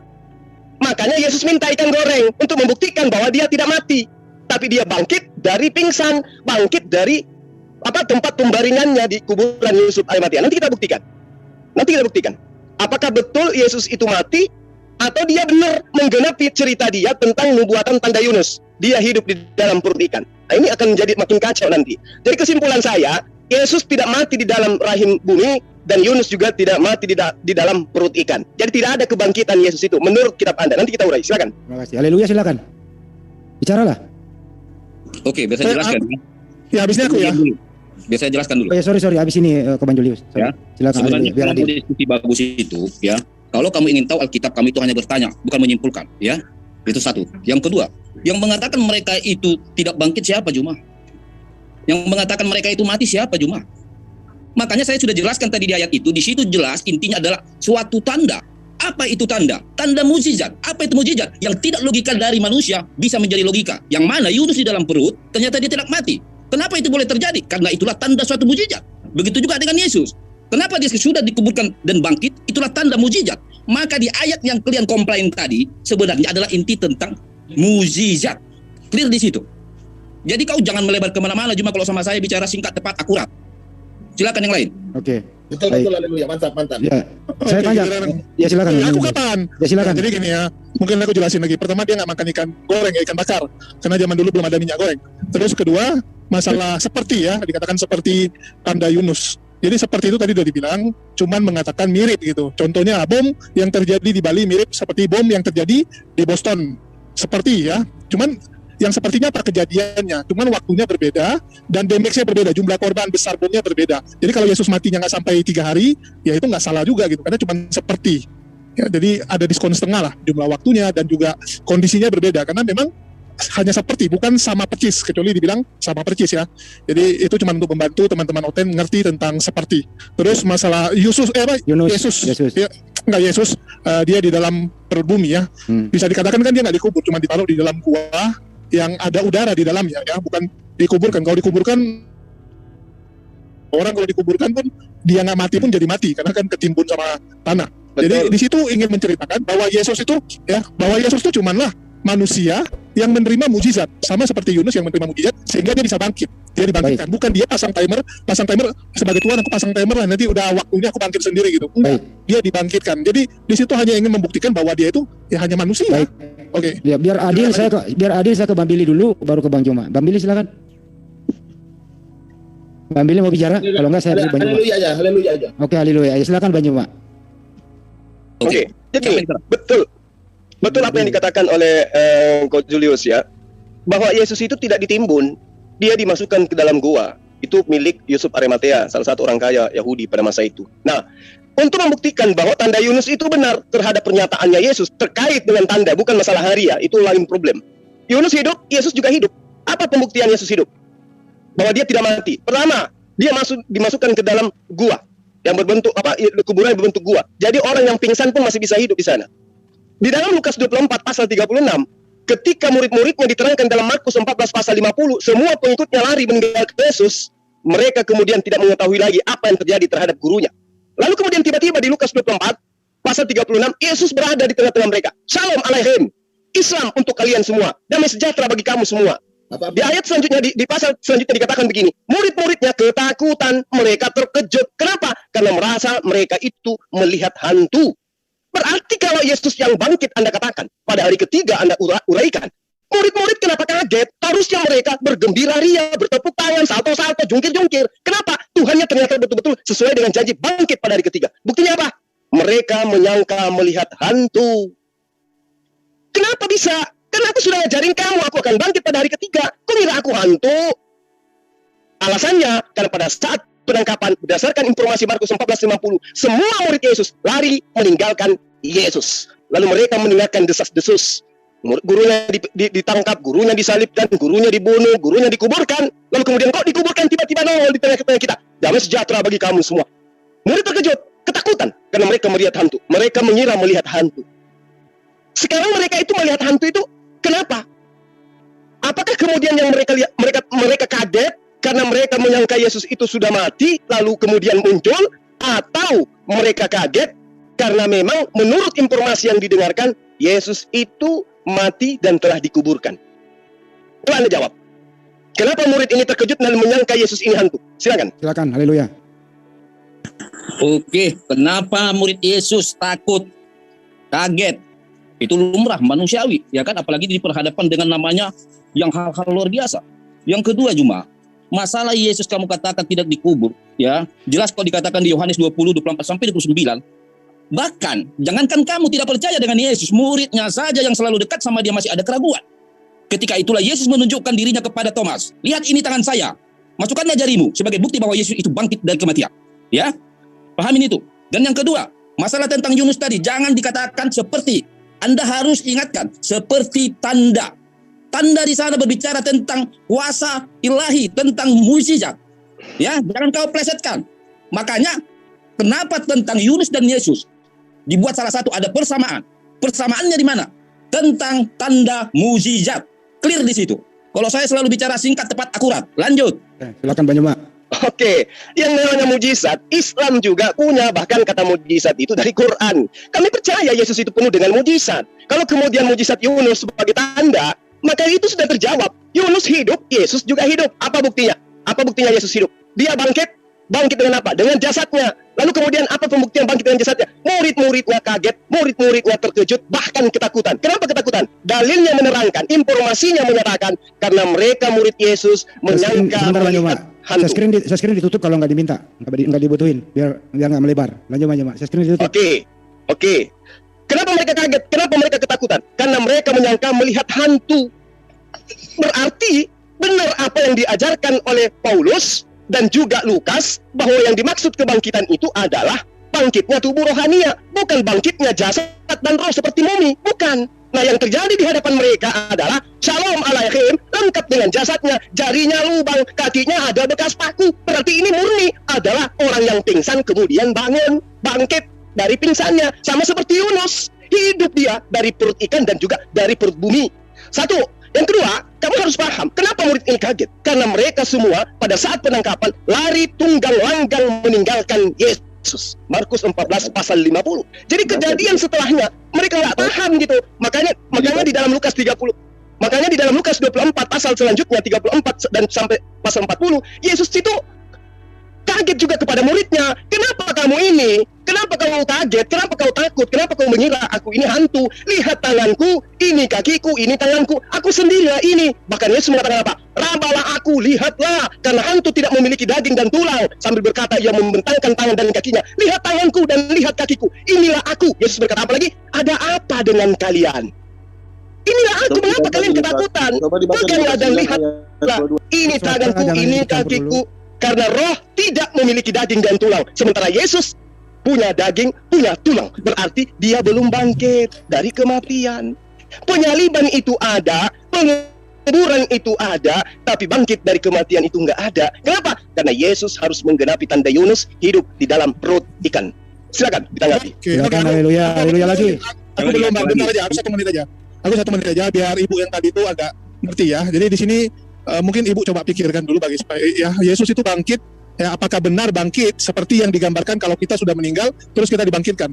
Makanya Yesus minta ikan goreng untuk membuktikan bahwa dia tidak mati, tapi dia bangkit dari pingsan, bangkit dari tempat pembaringannya di kuburan Yusuf Arimatea. Nanti kita buktikan. Apakah betul Yesus itu mati atau dia benar menggenapi cerita dia tentang nubuatan tanda Yunus. Dia hidup di dalam perut ikan. Nah, ini akan menjadi makin kacau nanti. Jadi kesimpulan saya, Yesus tidak mati di dalam rahim bumi dan Yunus juga tidak mati di dalam perut ikan. Jadi tidak ada kebangkitan Yesus itu menurut kitab Anda. Nanti kita urai. Silakan. Terima kasih. Haleluya, silakan. Bicaralah. Oke, biar saya jelaskan. Ya, habisnya aku ya. Biar saya jelaskan dulu. Oh ya, sorry, habis ini ke Bang Julius. Ya. Silakan. Sebenarnya biar diskusi bagus itu, ya. Kalau kamu ingin tahu Alkitab, kami itu hanya bertanya, bukan menyimpulkan, ya. Itu satu. Yang kedua, yang mengatakan mereka itu tidak bangkit siapa, Juma? Yang mengatakan mereka itu mati siapa, Juma? Makanya saya sudah jelaskan tadi di ayat itu. Di situ jelas intinya adalah suatu tanda. Apa itu tanda? Tanda mukjizat. Apa itu mukjizat? Yang tidak logika dari manusia bisa menjadi logika. Yang mana Yunus di dalam perut ternyata dia tidak mati. Kenapa itu boleh terjadi? Karena itulah tanda suatu mukjizat. Begitu juga dengan Yesus. Kenapa dia sudah dikuburkan dan bangkit? Itulah tanda mukjizat. Maka di ayat yang kalian komplain tadi sebenarnya adalah inti tentang mukjizat. Clear di situ. Jadi kau jangan melebar kemana-mana. Cuma kalau sama saya bicara singkat, tepat, akurat. Silakan yang lain. Oke. Betul, haleluya. Mantap. Ya, saya tanya. Ya silakan. Ya, aku kapan? Ya silakan. Jadi gini ya, mungkin aku jelasin lagi. Pertama dia nggak makan ikan goreng, ikan bakar, karena zaman dulu belum ada minyak goreng. Terus kedua, masalah seperti ya, dikatakan seperti tanda Yunus. Jadi seperti itu tadi udah dibilang, cuman mengatakan mirip gitu. Contohnya bom yang terjadi di Bali mirip seperti bom yang terjadi di Boston. Seperti ya, cuman yang sepertinya apa kejadiannya, cuman waktunya berbeda dan damage-nya berbeda, jumlah korban besar bomnya berbeda. Jadi kalau Yesus matinya nggak sampai 3 hari, ya itu nggak salah juga gitu, karena cuma seperti. Ya, jadi ada diskon setengah lah jumlah waktunya dan juga kondisinya berbeda, karena memang hanya seperti, bukan sama percis, kecuali dibilang sama percis ya. Jadi itu cuma untuk membantu teman-teman Oten ngerti tentang seperti. Terus masalah Yesus, dia di dalam perut bumi ya. Bisa dikatakan kan dia nggak dikubur, cuma ditaruh di dalam gua yang ada udara di dalamnya ya, bukan dikuburkan. Kalau dikuburkan, orang kalau dikuburkan pun dia nggak mati pun jadi mati karena kan ketimbun sama tanah. Betul. Jadi di situ ingin menceritakan bahwa Yesus itu cumanlah manusia yang menerima mujizat, sama seperti Yunus yang menerima mujizat sehingga dia bisa bangkit. Dia dibangkitkan, bukan dia pasang timer sebagai Tuhan aku pasang timer lah nanti udah waktunya aku bangkit sendiri gitu. Enggak, dia dibangkitkan. Jadi di situ hanya ingin membuktikan bahwa dia itu ya hanya manusia. Baik. Oke. Ya, biar adil saya ke Bang Billy dulu baru ke Bang Joma. Bang Billy silakan. Bang Billy mau bicara? Kalau enggak saya beri Bang Joma. Haleluya aja. Oke, haleluya. Silakan Bang Joma. Oke. Jadi betul apa yang dikatakan oleh Coach Julius ya, bahwa Yesus itu tidak ditimbun, dia dimasukkan ke dalam gua. Itu milik Yusuf Arimatea, salah satu orang kaya Yahudi pada masa itu. Nah, untuk membuktikan bahwa tanda Yunus itu benar terhadap pernyataannya Yesus terkait dengan tanda, bukan masalah hari ya, itu lain problem. Yunus hidup, Yesus juga hidup. Apa pembuktian Yesus hidup? Bahwa dia tidak mati. Pertama, dia dimasukkan ke dalam gua yang berbentuk kuburan yang berbentuk gua. Jadi orang yang pingsan pun masih bisa hidup di sana. Di dalam Lukas 24 pasal 36, ketika murid-muridnya diterangkan dalam Markus 14 pasal 50, semua pengikutnya lari meninggalkan Yesus, mereka kemudian tidak mengetahui lagi apa yang terjadi terhadap gurunya. Lalu kemudian tiba-tiba di Lukas 24 pasal 36, Yesus berada di tengah-tengah mereka. Shalom alaihim, Islam untuk kalian semua, damai sejahtera bagi kamu semua. Di ayat selanjutnya, di pasal selanjutnya dikatakan begini, murid-muridnya ketakutan, mereka terkejut. Kenapa? Karena merasa mereka itu melihat hantu. Berarti kalau Yesus yang bangkit Anda katakan, pada hari ketiga Anda uraikan, murid-murid kenapa kaget? Harusnya mereka bergembira ria, bertepuk tangan, salto-salto, jungkir-jungkir. Kenapa? Tuhannya ternyata betul-betul sesuai dengan janji bangkit pada hari ketiga. Buktinya apa? Mereka menyangka melihat hantu. Kenapa bisa? Karena aku sudah ngajarin kamu, aku akan bangkit pada hari ketiga. Kau kira aku hantu? Alasannya, karena pada saat penangkapan, berdasarkan informasi Markus 14:50, semua murid Yesus lari meninggalkan Yesus. Lalu mereka mendengarkan desas-desus. Gurunya ditangkap, gurunya disalibkan, gurunya dibunuh, gurunya dikuburkan. Lalu kemudian kok dikuburkan tiba-tiba nongol di tengah-tengah kita. Damai sejahtera bagi kamu semua. Murid terkejut, ketakutan karena mereka melihat hantu. Mereka mengira melihat hantu. Sekarang mereka itu melihat hantu itu kenapa? Apakah kemudian yang mereka lihat, mereka kaget karena mereka menyangka Yesus itu sudah mati lalu kemudian muncul, atau mereka kaget karena memang menurut informasi yang didengarkan Yesus itu mati dan telah dikuburkan? Coba Anda jawab. Kenapa murid ini terkejut dan menyangka Yesus ini hantu? Silakan. Silakan, haleluya. Oke, kenapa murid Yesus takut, kaget? Itu lumrah, manusiawi, ya kan? Apalagi diperhadapkan dengan namanya yang hal-hal luar biasa. Yang kedua cuma masalah Yesus kamu katakan tidak dikubur, ya jelas kalau dikatakan di Yohanes 20:24 sampai 29. Bahkan jangankan kamu tidak percaya dengan Yesus, muridnya saja yang selalu dekat sama dia masih ada keraguan. Ketika itulah Yesus menunjukkan dirinya kepada Thomas. Lihat ini tangan saya, masukkanlah jarimu sebagai bukti bahwa Yesus itu bangkit dari kematian. Ya, pahamin itu. Dan yang kedua, masalah tentang Yunus tadi, jangan dikatakan seperti, Anda harus ingatkan seperti tanda. Tanda di sana berbicara tentang kuasa ilahi, tentang mukjizat. Ya, jangan kau plesetkan. Makanya kenapa tentang Yunus dan Yesus dibuat salah satu ada persamaan. Persamaannya di mana? Tentang tanda mukjizat. Clear di situ. Kalau saya selalu bicara singkat, tepat, akurat. Lanjut. Silakan Bang Joma. Oke, yang namanya mujizat, Islam juga punya, bahkan kata mujizat itu dari Quran. Kami percaya Yesus itu penuh dengan mujizat. Kalau kemudian mujizat Yunus sebagai tanda, maka itu sudah terjawab. Yunus hidup, Yesus juga hidup. Apa buktinya? Apa buktinya Yesus hidup? Dia bangkit. Bangkit dengan apa? Dengan jasadnya. Lalu kemudian apa pembuktian bangkit dengan jasadnya? Murid-muridnya kaget, murid-muridnya terkejut, bahkan ketakutan. Kenapa ketakutan? Dalilnya menerangkan, informasinya menyatakan, karena mereka murid Yesus menyangka melihat hantu. Saya screen ditutup kalau nggak diminta, nggak dibutuhin, biar nggak melebar. Lanjut aja, Mak. Saya screen ditutup. Oke. Kenapa mereka kaget? Kenapa mereka ketakutan? Karena mereka menyangka melihat hantu. Berarti benar apa yang diajarkan oleh Paulus dan juga Lukas, bahwa yang dimaksud kebangkitan itu adalah bangkitnya tubuh rohania, bukan bangkitnya jasad dan roh seperti mumi, bukan. Nah, yang terjadi di hadapan mereka adalah shalom alaihim, lengkap dengan jasadnya, jarinya lubang, kakinya ada bekas paku. Berarti ini murni adalah orang yang pingsan kemudian bangun, bangkit dari pingsannya, sama seperti Yunus, hidup dia dari perut ikan dan juga dari perut bumi. Satu. Yang kedua, kamu harus paham kenapa murid ini kaget. Karena mereka semua pada saat penangkapan lari tunggang langgang meninggalkan Yesus. Markus 14 pasal 50. Jadi kejadian setelahnya mereka nggak paham gitu. Makanya di dalam Lukas 30 Makanya di dalam Lukas 24 pasal selanjutnya 34 dan sampai pasal 40, Yesus itu kaget juga kepada muridnya. Kenapa kamu ini? Kenapa kamu kaget? Kenapa kau takut? Kenapa kau mengira aku ini hantu? Lihat tanganku, ini kakiku, ini tanganku. Aku sendirilah ini. Bahkan Yesus mengatakan apa? Rabalah aku, lihatlah. Karena hantu tidak memiliki daging dan tulang. Sambil berkata ia membentangkan tangan dan kakinya. Lihat tanganku dan lihat kakiku. Inilah aku. Yesus berkata apa lagi? Ada apa dengan kalian? Inilah aku, mengapa kalian ketakutan? Peganglah dan lihatlah. Ini tanganku, ini kakiku. Karena roh tidak memiliki daging dan tulang. Sementara Yesus punya daging, punya tulang. Berarti dia belum bangkit dari kematian. Penyaliban itu ada, penguburan itu ada, tapi bangkit dari kematian itu nggak ada. Kenapa? Karena Yesus harus menggenapi tanda Yunus hidup di dalam perut ikan. Silakan ditanggapi. Silakan, haleluya, haleluya lagi. Aku belum, bentar aja, aku 1 menit aja. Aku 1 menit aja biar ibu yang tadi itu agak ngerti ya. Jadi di sini mungkin ibu coba pikirkan dulu bagi supaya ya Yesus itu bangkit, ya apakah benar bangkit seperti yang digambarkan kalau kita sudah meninggal terus kita dibangkitkan?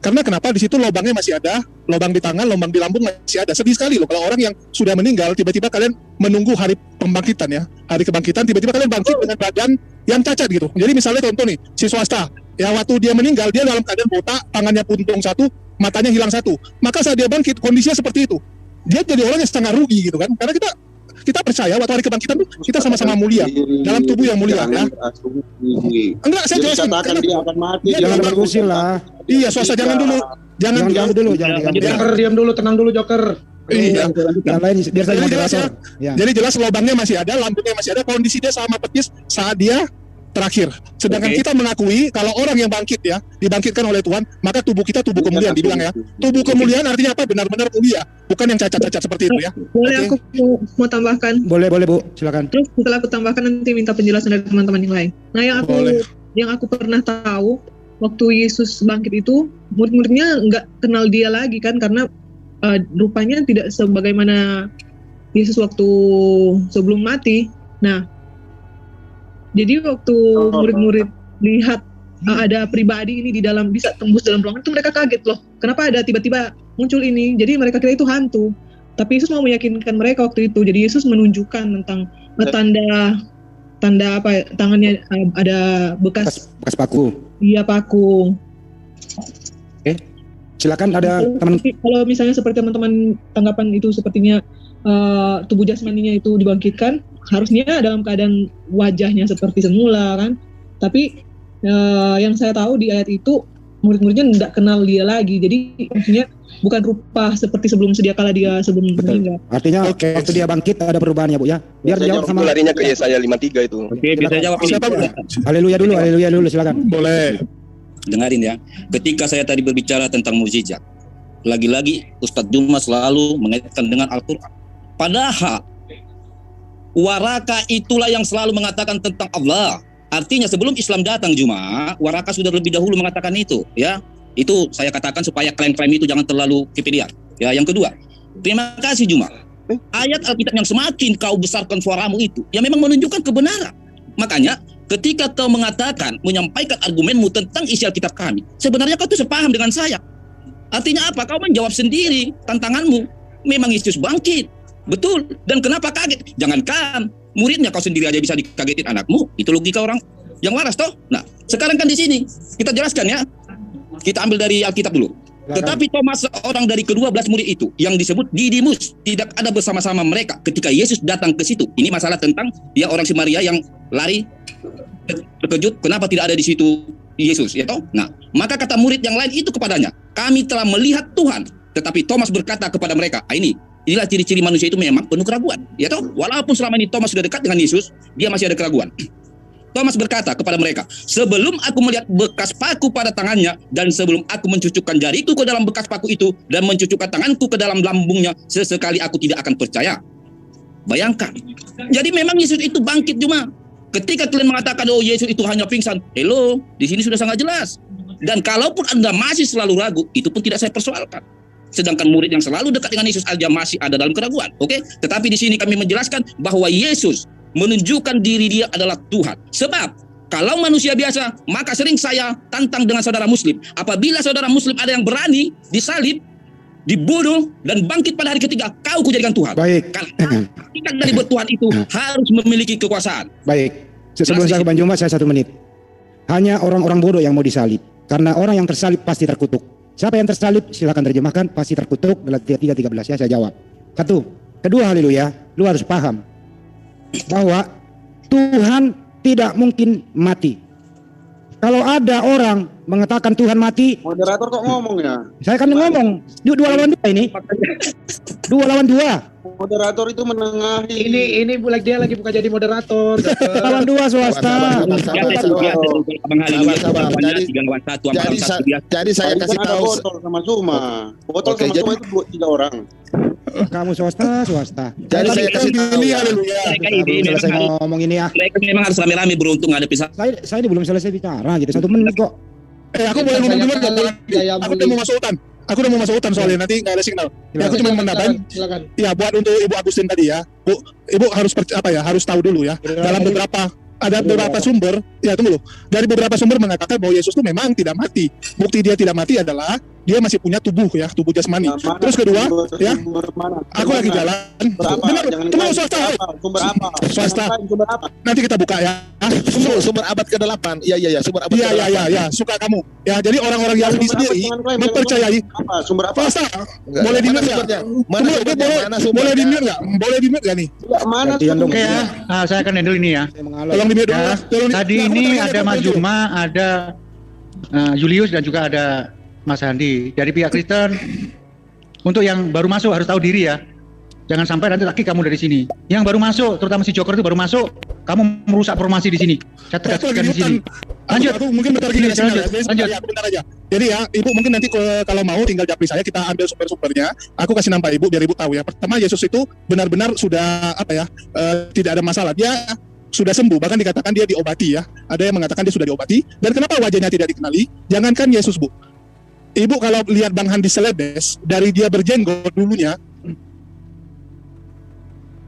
Karena kenapa di situ lubangnya masih ada, lubang di tangan, lubang di lambung masih ada. Sedih sekali loh kalau orang yang sudah meninggal tiba-tiba kalian menunggu hari pembangkitan ya, hari kebangkitan tiba-tiba kalian bangkit dengan badan yang cacat gitu. Jadi misalnya contoh nih si swasta, ya waktu dia meninggal dia dalam keadaan botak, tangannya puntung satu, matanya hilang satu. Maka saat dia bangkit kondisinya seperti itu. Dia jadi orang yang setengah rugi gitu kan? Karena kita percaya waktu hari kebangkitan tuh kita sama-sama mulia dalam tubuh yang mulia ya. Enggak, saya jelaskan. Dia akan mati. Jangan berkusir lah. Iya, swasta jangan dulu. Jangan dulu. Joker, diam dulu, tenang dulu Joker. Iya. Yang lain biar saya jelas ya. Jadi jelas lubangnya masih ada, lambungnya masih ada, kondisi dia sama persis saat dia terakhir. Sedangkan kita mengakui kalau orang yang bangkit ya, dibangkitkan oleh Tuhan, maka tubuh kita tubuh kemuliaan dibilang ya. Tubuh kemuliaan artinya apa? Benar-benar mulia, bukan yang cacat-cacat seperti itu ya. Boleh aku mau tambahkan? Boleh Bu, silakan. Terus setelah aku tambahkan nanti minta penjelasan dari teman-teman yang lain. Nah, yang aku pernah tahu waktu Yesus bangkit itu murid-muridnya nggak kenal dia lagi kan, karena rupanya tidak sebagaimana Yesus waktu sebelum mati. Nah, jadi waktu murid-murid lihat ada pribadi ini di dalam bisa tembus dalam ruangan itu mereka kaget loh. Kenapa ada tiba-tiba muncul ini? Jadi mereka kira itu hantu. Tapi Yesus mau meyakinkan mereka waktu itu. Jadi Yesus menunjukkan tentang tanda apa tangannya ada bekas paku. Iya, paku. Oke. Silakan ada teman. Kalau misalnya seperti teman-teman tanggapan itu sepertinya tubuh jasmaninya itu dibangkitkan, harusnya dalam keadaan wajahnya seperti semula kan. Tapi yang saya tahu di ayat itu murid-muridnya tidak kenal dia lagi. Jadi maksudnya bukan rupa seperti sedia kala dia sebelum meninggal. Artinya waktu dia bangkit ada perubahannya Bu ya. Biar jawab sama larinya ke Yesaya 53 itu. Oke, bisa jawab ini. Haleluya dulu silakan. Boleh. Dengarin ya. Ketika saya tadi berbicara tentang mukjizat, lagi-lagi Ustadz Juma selalu mengaitkan dengan Al-Qur'an. Padahal Waraka itulah yang selalu mengatakan tentang Allah. Artinya sebelum Islam datang Juma, Waraka sudah lebih dahulu mengatakan itu, ya. Itu saya katakan supaya klaim-klaim itu jangan terlalu kepedean. Ya, yang kedua, terima kasih Juma. Ayat Alkitab yang semakin kau besarkan suaramu itu, yang memang menunjukkan kebenaran. Makanya ketika kau mengatakan, menyampaikan argumenmu tentang isi Alkitab kami, sebenarnya kau tuh sepaham dengan saya. Artinya apa? Kau menjawab sendiri tantanganmu. Memang Yesus bangkit. Betul. Dan kenapa kaget? Jangankan muridnya, kau sendiri aja bisa dikagetin anakmu. Itu logika orang yang waras toh. Nah, sekarang kan di sini kita jelaskan ya. Kita ambil dari Alkitab dulu. Tetapi Thomas, seorang dari ke-12 murid itu yang disebut Didimus, tidak ada bersama-sama mereka ketika Yesus datang ke situ. Ini masalah tentang dia orang Samaria yang lari terkejut, kenapa tidak ada di situ Yesus, ya toh? Nah, maka kata murid yang lain itu kepadanya, kami telah melihat Tuhan. Tetapi Thomas berkata kepada mereka, inilah ciri-ciri manusia itu memang penuh keraguan, ya toh? Walaupun selama ini Thomas sudah dekat dengan Yesus, dia masih ada keraguan. Thomas berkata kepada mereka, sebelum aku melihat bekas paku pada tangannya, dan sebelum aku mencucukkan jariku ke dalam bekas paku itu, dan mencucukkan tanganku ke dalam lambungnya, sesekali aku tidak akan percaya. Bayangkan. Jadi memang Yesus itu bangkit cuma. Ketika kalian mengatakan, oh Yesus itu hanya pingsan, hello, di sini sudah sangat jelas. Dan kalaupun Anda masih selalu ragu, itu pun tidak saya persoalkan. Sedangkan murid yang selalu dekat dengan Yesus aja masih ada dalam keraguan. Oke? Tetapi di sini kami menjelaskan bahwa Yesus menunjukkan diri dia adalah Tuhan. Sebab kalau manusia biasa, maka sering saya tantang dengan saudara muslim. Apabila saudara muslim ada yang berani disalib, dibunuh dan bangkit pada hari ketiga, kau kujadikan Tuhan. Baik. Karena hakikat dari bertuhan itu harus memiliki kekuasaan. Baik. Sebelum saya ke Bang Juma, saya 1 menit. Hanya orang-orang bodoh yang mau disalib. Karena orang yang tersalib pasti terkutuk. Siapa yang tersalib? Silakan terjemahkan. Pasti terkutuk. Galatia 3:13 ya, saya jawab. 1. Kedua, haleluya. Lu harus paham bahwa Tuhan tidak mungkin mati. Kalau ada orang mengatakan Tuhan mati, Moderator kok ngomong ya? saya kan ngomong 2 lawan 2 ini. 2 lawan 2. Moderator itu menengahi. Ini dia lagi bukan jadi moderator. Lawan 2 swasta. Jadi saya kasih tahu botol sama Suma. Botol Oke, sama Suma itu 2-3 orang. Kamu swasta. Jadi saya kasih tahu ya. Selesai ngomong ini ya. Mereka memang harus rame-rame beruntung ada pisah. Saya ini belum selesai bicara gitu. 1 menit kok. Aku boleh ngomong dulu nggak? Aku udah mau masuk hutan. Aku udah mau masuk hutan soalnya nanti nggak ada signal. Ya, aku cuma menambahin. Ya buat untuk Ibu Agustin tadi ya. Ibu harus harus tahu dulu ya. Dalam beberapa sumber, ya tunggu dulu. Dari beberapa sumber mengatakan bahwa Yesus itu memang tidak mati. Bukti dia tidak mati adalah dia masih punya tubuh ya, tubuh jasmani. Terus kedua, ya, aku lagi jalan. Benar, tunggu swasta. Sumber apa? Swasta. Sumber apa? Nanti kita buka ya. Sumber abad ke-8. Iya, sumber abad ke-8. Iya, suka kamu. Ya, jadi orang-orang Yahudi sendiri mempercayai. Apa? Sumber apa? Swasta. Boleh di-mute enggak? Boleh di-mute enggak? Boleh di-mute enggak nih? Mana? Oke ya. Saya akan handle ini ya. Tolong di-mute dulu. Ya, tadi ini ada Mas Juma, ada Julius dan juga ada Mas Handi dari pihak Kristen. Untuk yang baru masuk harus tahu diri ya. Jangan sampai nanti lagi kamu dari sini. Yang baru masuk, terutama si Joker itu baru masuk, kamu merusak formasi di sini. Saya tegaskan di sini. Lanjut. Aku mungkin bentar gini Lanjut. ya, bentar aja. Jadi ya, Ibu mungkin nanti kalau mau tinggal japri saya, kita ambil sumber-sumbernya. Aku kasih nampak Ibu biar Ibu tahu ya. Pertama, Yesus itu benar-benar sudah tidak ada masalah. Dia sudah sembuh, bahkan dikatakan dia diobati ya. Ada yang mengatakan dia sudah diobati. Dan kenapa wajahnya tidak dikenali? Jangankan Yesus, Bu. Ibu kalau lihat Bang Handi Selebes, dari dia berjenggot dulunya.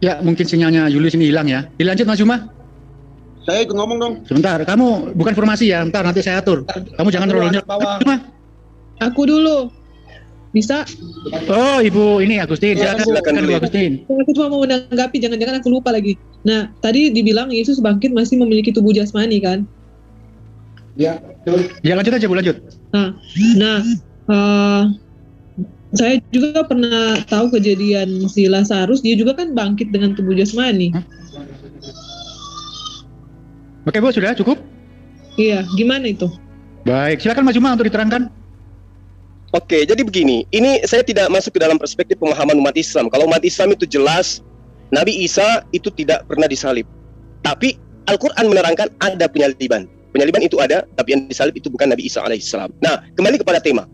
Ya, mungkin sinyalnya Julius ini hilang ya. Dilanjut Mas Juma. Saya ikut ngomong dong. Sebentar, kamu bukan formasi ya. Ntar nanti saya atur. Kamu jangan terlalu nyerah. Aku dulu. Bisa? Oh, Ibu ini Agustin. Ya, silakan Ibu Agustin. Aku cuma mau menanggapi, jangan-jangan aku lupa lagi. Nah, tadi dibilang Yesus bangkit masih memiliki tubuh jasmani kan? Ya, lanjut aja Bu, lanjut. Saya juga pernah tahu kejadian si Lazarus, dia juga kan bangkit dengan tubuh jasmani. Oke Bu, sudah cukup? Iya, gimana itu? Baik, silakan Mas Juma untuk diterangkan. Oke, jadi begini, ini saya tidak masuk ke dalam perspektif pemahaman umat Islam. Kalau umat Islam itu jelas, Nabi Isa itu tidak pernah disalib. Tapi Al-Quran menerangkan ada penyaliban. Penyaliban itu ada, tapi yang disalib itu bukan Nabi Isa alaihissalam. Nah, kembali kepada tema.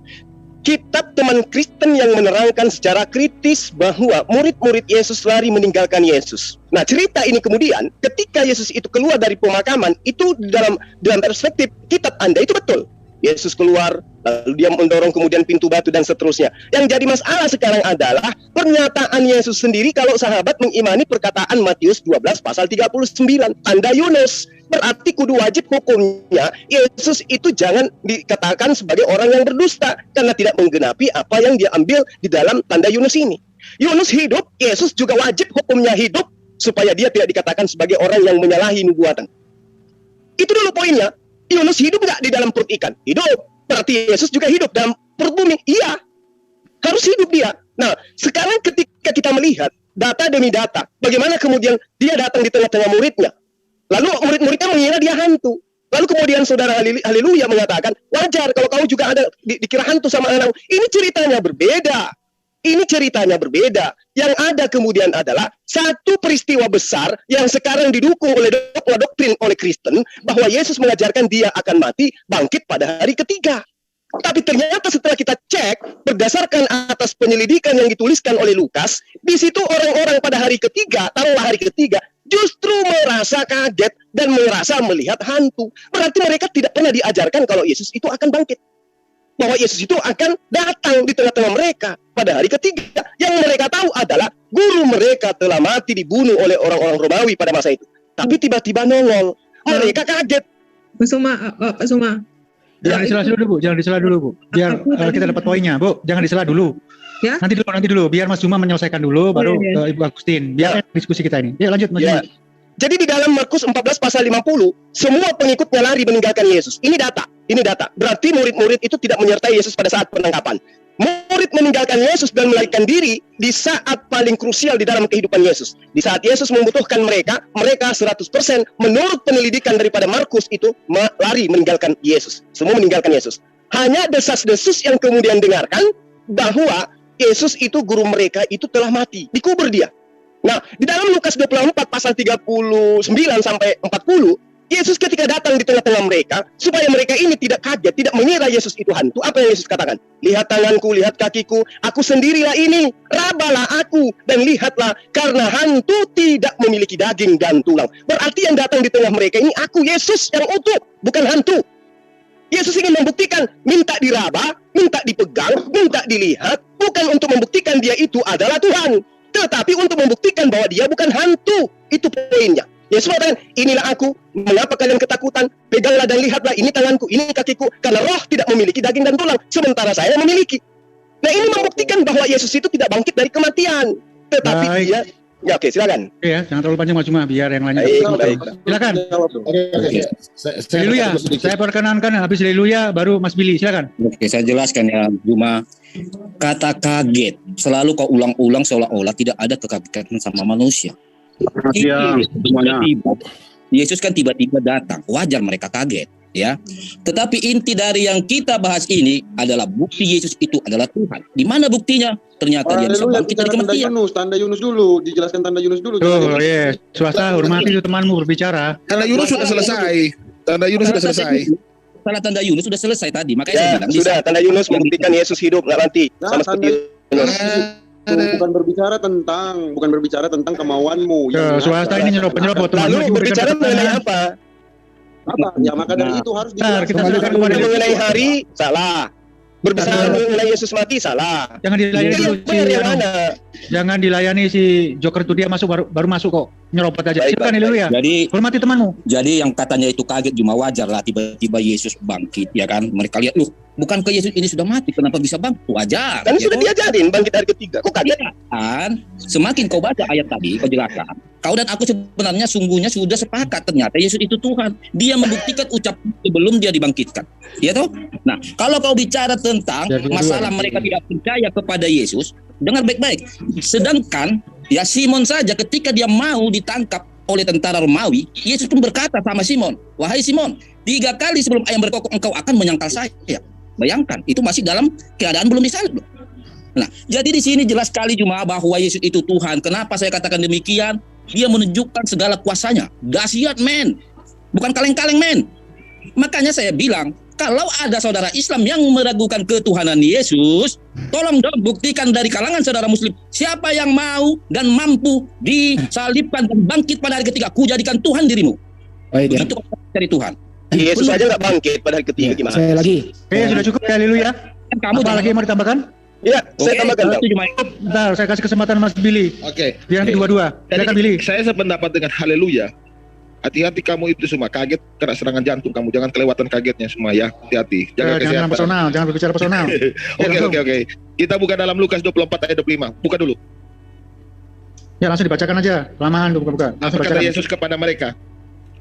Kitab teman Kristen yang menerangkan secara kritis bahwa murid-murid Yesus lari meninggalkan Yesus. Nah, cerita ini kemudian ketika Yesus itu keluar dari pemakaman, itu dalam perspektif kitab Anda itu betul. Yesus keluar, lalu dia mendorong kemudian pintu batu dan seterusnya. Yang jadi masalah sekarang adalah pernyataan Yesus sendiri kalau sahabat mengimani perkataan Matius 12 pasal 39. Tanda Yunus. Berarti kudu wajib hukumnya Yesus itu jangan dikatakan sebagai orang yang berdusta karena tidak menggenapi apa yang dia ambil di dalam tanda Yunus ini. Yunus hidup, Yesus juga wajib hukumnya hidup supaya dia tidak dikatakan sebagai orang yang menyalahi nubuatan. Itu dulu poinnya. Yunus hidup nggak di dalam perut ikan? Hidup. Berarti Yesus juga hidup dalam perut bumi? Iya. Harus hidup dia. Nah, sekarang ketika kita melihat data demi data, bagaimana kemudian dia datang di tengah-tengah muridnya? Lalu murid-muridnya mengira dia hantu. Lalu kemudian saudara Haleluya mengatakan, wajar kalau kamu juga ada dikira hantu sama anak. Ini ceritanya berbeda. Ini ceritanya berbeda. Yang ada kemudian adalah satu peristiwa besar yang sekarang didukung oleh doktrin oleh Kristen bahwa Yesus mengajarkan dia akan mati, bangkit pada hari ketiga. Tapi ternyata setelah kita cek berdasarkan atas penyelidikan yang dituliskan oleh Lukas, di situ orang-orang pada hari ketiga, taruhlah hari ketiga, justru merasa kaget dan merasa melihat hantu. Berarti mereka tidak pernah diajarkan kalau Yesus itu akan bangkit. Bahwa Yesus itu akan datang di tengah-tengah mereka pada hari ketiga. Yang mereka tahu adalah guru mereka telah mati dibunuh oleh orang-orang Romawi pada masa itu. Tapi tiba-tiba nongol. Mereka kaget. Pak Suma, Jangan disela dulu, Bu. Jangan disela dulu, Bu. Biar kita dapat poinnya, Bu. Jangan disela dulu. Ya? Nanti dulu. Biar Mas Juma menyelesaikan dulu, baru ke Ibu Agustin. Biar diskusi kita ini. Ya, lanjut Mas Juma. Jadi di dalam Markus 14 pasal 50, semua pengikutnya lari meninggalkan Yesus. Ini data. Berarti murid-murid itu tidak menyertai Yesus pada saat penangkapan. Murid meninggalkan Yesus dan melarikan diri di saat paling krusial di dalam kehidupan Yesus. Di saat Yesus membutuhkan mereka 100% menurut penyelidikan daripada Markus itu lari meninggalkan Yesus. Semua meninggalkan Yesus. Hanya desas-desus yang kemudian dengarkan bahwa Yesus itu guru mereka itu telah mati, dikubur dia. Nah, di dalam Lukas 24 pasal 39 sampai 40, Yesus ketika datang di tengah-tengah mereka, supaya mereka ini tidak kaget, tidak mengira Yesus itu hantu. Apa yang Yesus katakan? Lihat tanganku, lihat kakiku, aku sendirilah ini, rabalah aku, dan lihatlah, karena hantu tidak memiliki daging dan tulang. Berarti yang datang di tengah mereka ini, aku Yesus yang utuh, bukan hantu. Yesus ingin membuktikan, minta diraba, minta dipegang, minta dilihat, bukan untuk membuktikan dia itu adalah Tuhan, tetapi untuk membuktikan bahwa dia bukan hantu. Itu poinnya. Yesus mengatakan, inilah aku, mengapa kalian ketakutan? Peganglah dan lihatlah, ini tanganku, ini kakiku, karena roh tidak memiliki daging dan tulang, sementara saya memiliki. Nah, ini membuktikan bahwa Yesus itu tidak bangkit dari kematian, tetapi dia. Ya, oke, silakan. Ya, jangan terlalu panjang Mas Juma, biar yang lainnya. Silakan. Haleluya. Saya perkenankan habis haleluya baru Mas Billy, silakan. Oke, saya jelaskan ya, Juma. Kata kaget selalu kau ulang-ulang seolah-olah tidak ada kekagetan sama manusia. Yesus kan tiba-tiba datang, wajar mereka kaget, ya. Tetapi inti dari yang kita bahas ini adalah bukti Yesus itu adalah Tuhan. Di mana buktinya? Ternyata dia bisa bangkit dari kematian. Tanda Yunus dulu, dijelaskan tanda Yunus dulu. Oh iya, swasta hormati itu temanmu berbicara. Tanda Yunus sudah selesai. Tanda Yunus sudah selesai. Salah tanda Yunus sudah selesai tadi, makanya saya bilang. Sudah, tanda Yunus membuktikan Yesus hidup nggak mati, sama seperti bukan berbicara tentang kemauanmu. Swasta ini nyerobot temanmu. Lalu berbicara mengenai apa? Ya maka dari itu harus mengenai hari salah. Berbicara mengenai Yesus mati salah. Jangan dilayani dulu jangan dilayani si Joker itu, dia masuk baru masuk kok. Nyerobot aja. Silakan dulu ya. Jadi hormati temanmu. Jadi yang katanya itu kaget cuma wajar lah, tiba-tiba Yesus bangkit, ya kan? Mereka lihat, loh, bukankah Yesus ini sudah mati? Kenapa bisa bangkit? Wajar. Kan sudah diajarin bangkit hari ketiga. Kok kaget? Kan semakin kau baca ayat tadi, kau jelaskan. Kau dan aku sebenarnya sungguhnya sudah sepakat, ternyata Yesus itu Tuhan. Dia membuktikan ucapan sebelum dia dibangkitkan. Ya toh? Nah, kalau kau bicara tentang masalah mereka tidak percaya kepada Yesus, dengar baik-baik. Sedangkan ya Simon saja ketika dia mau ditangkap oleh tentara Romawi, Yesus pun berkata sama Simon, wahai Simon, 3 kali sebelum ayam berkokok engkau akan menyangkal saya. Bayangkan, itu masih dalam keadaan belum disalib. Nah, jadi di sini jelas sekali cuma bahwa Yesus itu Tuhan. Kenapa saya katakan demikian? Dia menunjukkan segala kuasanya. Dahsyat, men. Bukan kaleng-kaleng, men. Makanya saya bilang, kalau ada saudara Islam yang meragukan ketuhanan Yesus, tolong dong buktikan dari kalangan saudara Muslim siapa yang mau dan mampu disalibkan dan bangkit pada hari ketiga. Ku jadikan Tuhan dirimu. Begitu dari Tuhan. Yesus aja nggak bangkit pada hari ketiga, gimana? Saya lagi. Sudah cukup ya, haleluya. Kamu apa lagi mau ditambahkan? Iya, saya tambahkan. Bentar, saya kasih kesempatan Mas Billy. Oke. Biar nanti dua-dua. Silakan Billy. Saya sependapat dengan haleluya. Hati-hati kamu itu semua kaget kena serangan jantung kamu, jangan kelewatan kagetnya semua ya. Hati-hati. Jangan personal, jangan berbicara personal. Oke. Kita buka dalam Lukas 24 ayat 25. Buka dulu. Ya langsung dibacakan aja. Lamahan buka. Langsung berkata Yesus kepada mereka.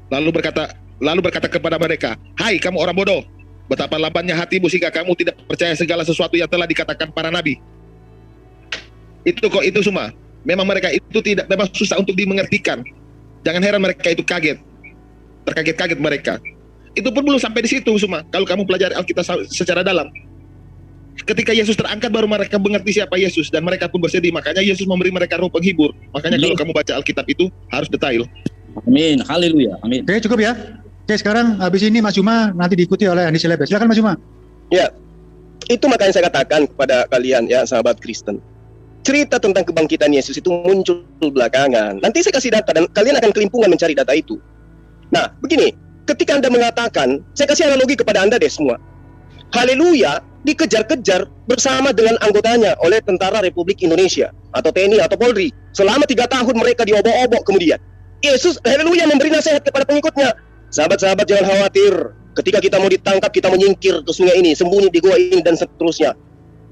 Lalu berkata kepada mereka, "Hai kamu orang bodoh, betapa lambannya hatimu sehingga kamu tidak percaya segala sesuatu yang telah dikatakan para nabi." Itu semua. Memang mereka itu memang susah untuk dimengertikan. Jangan heran mereka itu kaget. Terkaget-kaget mereka. Itu pun belum sampai di situ semua. Kalau kamu pelajari Alkitab secara dalam. Ketika Yesus terangkat baru mereka mengerti siapa Yesus dan mereka pun bersedih. Makanya Yesus memberi mereka roh penghibur. Makanya kalau kamu baca Alkitab itu harus detail. Amin. Haleluya. Amin. Oke, cukup ya. Oke, sekarang habis ini Mas Juma nanti diikuti oleh Andi Silebes. Silakan Mas Juma. Ya. Itu makanya saya katakan kepada kalian ya sahabat Kristen. Cerita tentang kebangkitan Yesus itu muncul belakangan. Nanti saya kasih data dan kalian akan kelimpungan mencari data itu. Nah, begini, ketika Anda mengatakan, saya kasih analogi kepada Anda deh semua. Haleluya dikejar-kejar bersama dengan anggotanya oleh Tentara Republik Indonesia atau TNI atau Polri. Selama 3 tahun mereka diobok-obok kemudian. Yesus, haleluya, memberi nasihat kepada pengikutnya. Sahabat-sahabat jangan khawatir. Ketika kita mau ditangkap, kita menyingkir ke sungai ini, sembunyi di gua ini, dan seterusnya.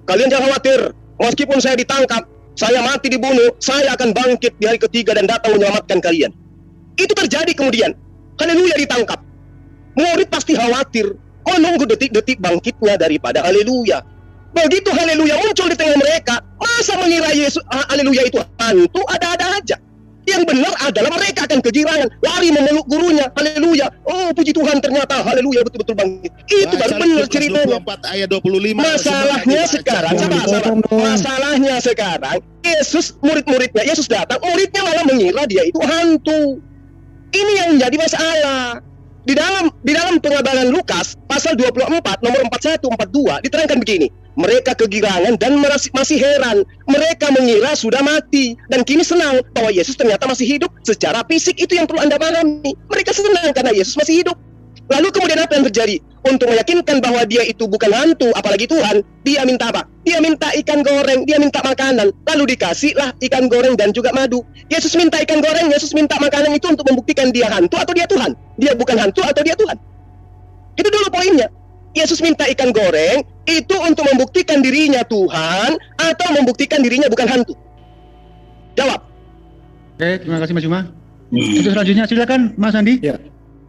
Kalian jangan khawatir, meskipun saya ditangkap, saya mati dibunuh, saya akan bangkit di hari ketiga dan datang menyelamatkan kalian. Itu terjadi kemudian. Haleluya, ditangkap. Murid pasti khawatir, menunggu detik-detik bangkitnya daripada haleluya. Begitu haleluya muncul di tengah mereka, masa mengira Yesus haleluya itu hantu? Ada-ada aja. Yang benar adalah mereka akan kegirangan, lari memeluk gurunya. Haleluya. Oh, puji Tuhan, ternyata haleluya betul-betul bangkit. Itu baru benar ceritanya. 24 ayat 25. Masalahnya sekarang, masalahnya sekarang, Yesus, murid-muridnya, Yesus datang, muridnya malah mengira dia itu hantu. Ini yang menjadi masalah. Di dalam pengabaran Lukas pasal 24 nomor 41 42 diterangkan begini. Mereka kegirangan dan masih heran. Mereka mengira sudah mati dan kini senang bahwa Yesus ternyata masih hidup secara fisik. Itu yang perlu Anda pahami. Mereka senang karena Yesus masih hidup. Lalu kemudian apa yang terjadi? Untuk meyakinkan bahwa dia itu bukan hantu, apalagi Tuhan, dia minta apa? Dia minta ikan goreng, dia minta makanan. Lalu dikasihlah ikan goreng dan juga madu. Yesus minta ikan goreng, Yesus minta makanan itu untuk membuktikan dia hantu atau dia Tuhan. Dia bukan hantu atau dia Tuhan. Itu dulu poinnya. Yesus minta ikan goreng itu untuk membuktikan dirinya Tuhan atau membuktikan dirinya bukan hantu. Jawab. Oke, terima kasih Mas Juma. Untuk selanjutnya silakan Mas Andi. Ya.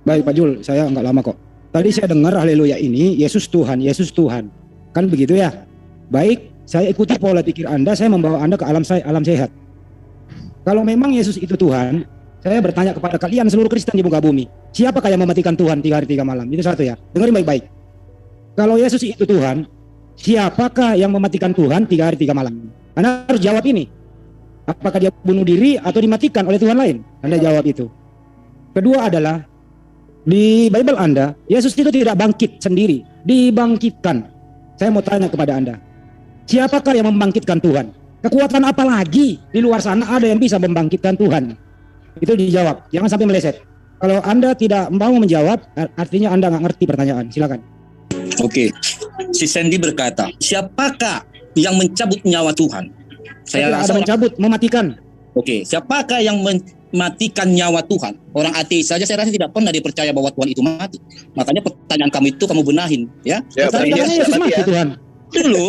Baik Pak Jul, saya nggak lama kok. Tadi saya dengar haleluya ini Yesus Tuhan, Yesus Tuhan. Kan begitu ya? Baik, saya ikuti pola pikir Anda, saya membawa Anda ke alam sehat. Kalau memang Yesus itu Tuhan, saya bertanya kepada kalian seluruh Kristen di muka bumi, siapakah yang mematikan Tuhan 3 hari 3 malam? Itu satu ya. Dengarin baik-baik. Kalau Yesus itu Tuhan, siapakah yang mematikan Tuhan 3 hari 3 malam? Anda harus jawab ini. Apakah dia bunuh diri atau dimatikan oleh Tuhan lain? Anda jawab itu. Kedua adalah di Bible Anda, Yesus itu tidak bangkit sendiri, dibangkitkan. Saya mau tanya kepada Anda, siapakah yang membangkitkan Tuhan? Kekuatan apa lagi di luar sana ada yang bisa membangkitkan Tuhan? Itu dijawab, jangan sampai meleset. Kalau Anda tidak mau menjawab, artinya Anda nggak ngerti pertanyaan. Silakan. Oke, si Sandy berkata, siapakah yang mencabut nyawa Tuhan? Saya rasa ada mencabut, mematikan. Oke, siapakah yang mematikan nyawa Tuhan? Orang ateis saja saya rasa tidak pernah dipercaya bahwa Tuhan itu mati. Makanya pertanyaan kamu itu kamu benahin, ya. Pertanyaannya Yesus mati Tuhan. Dulu,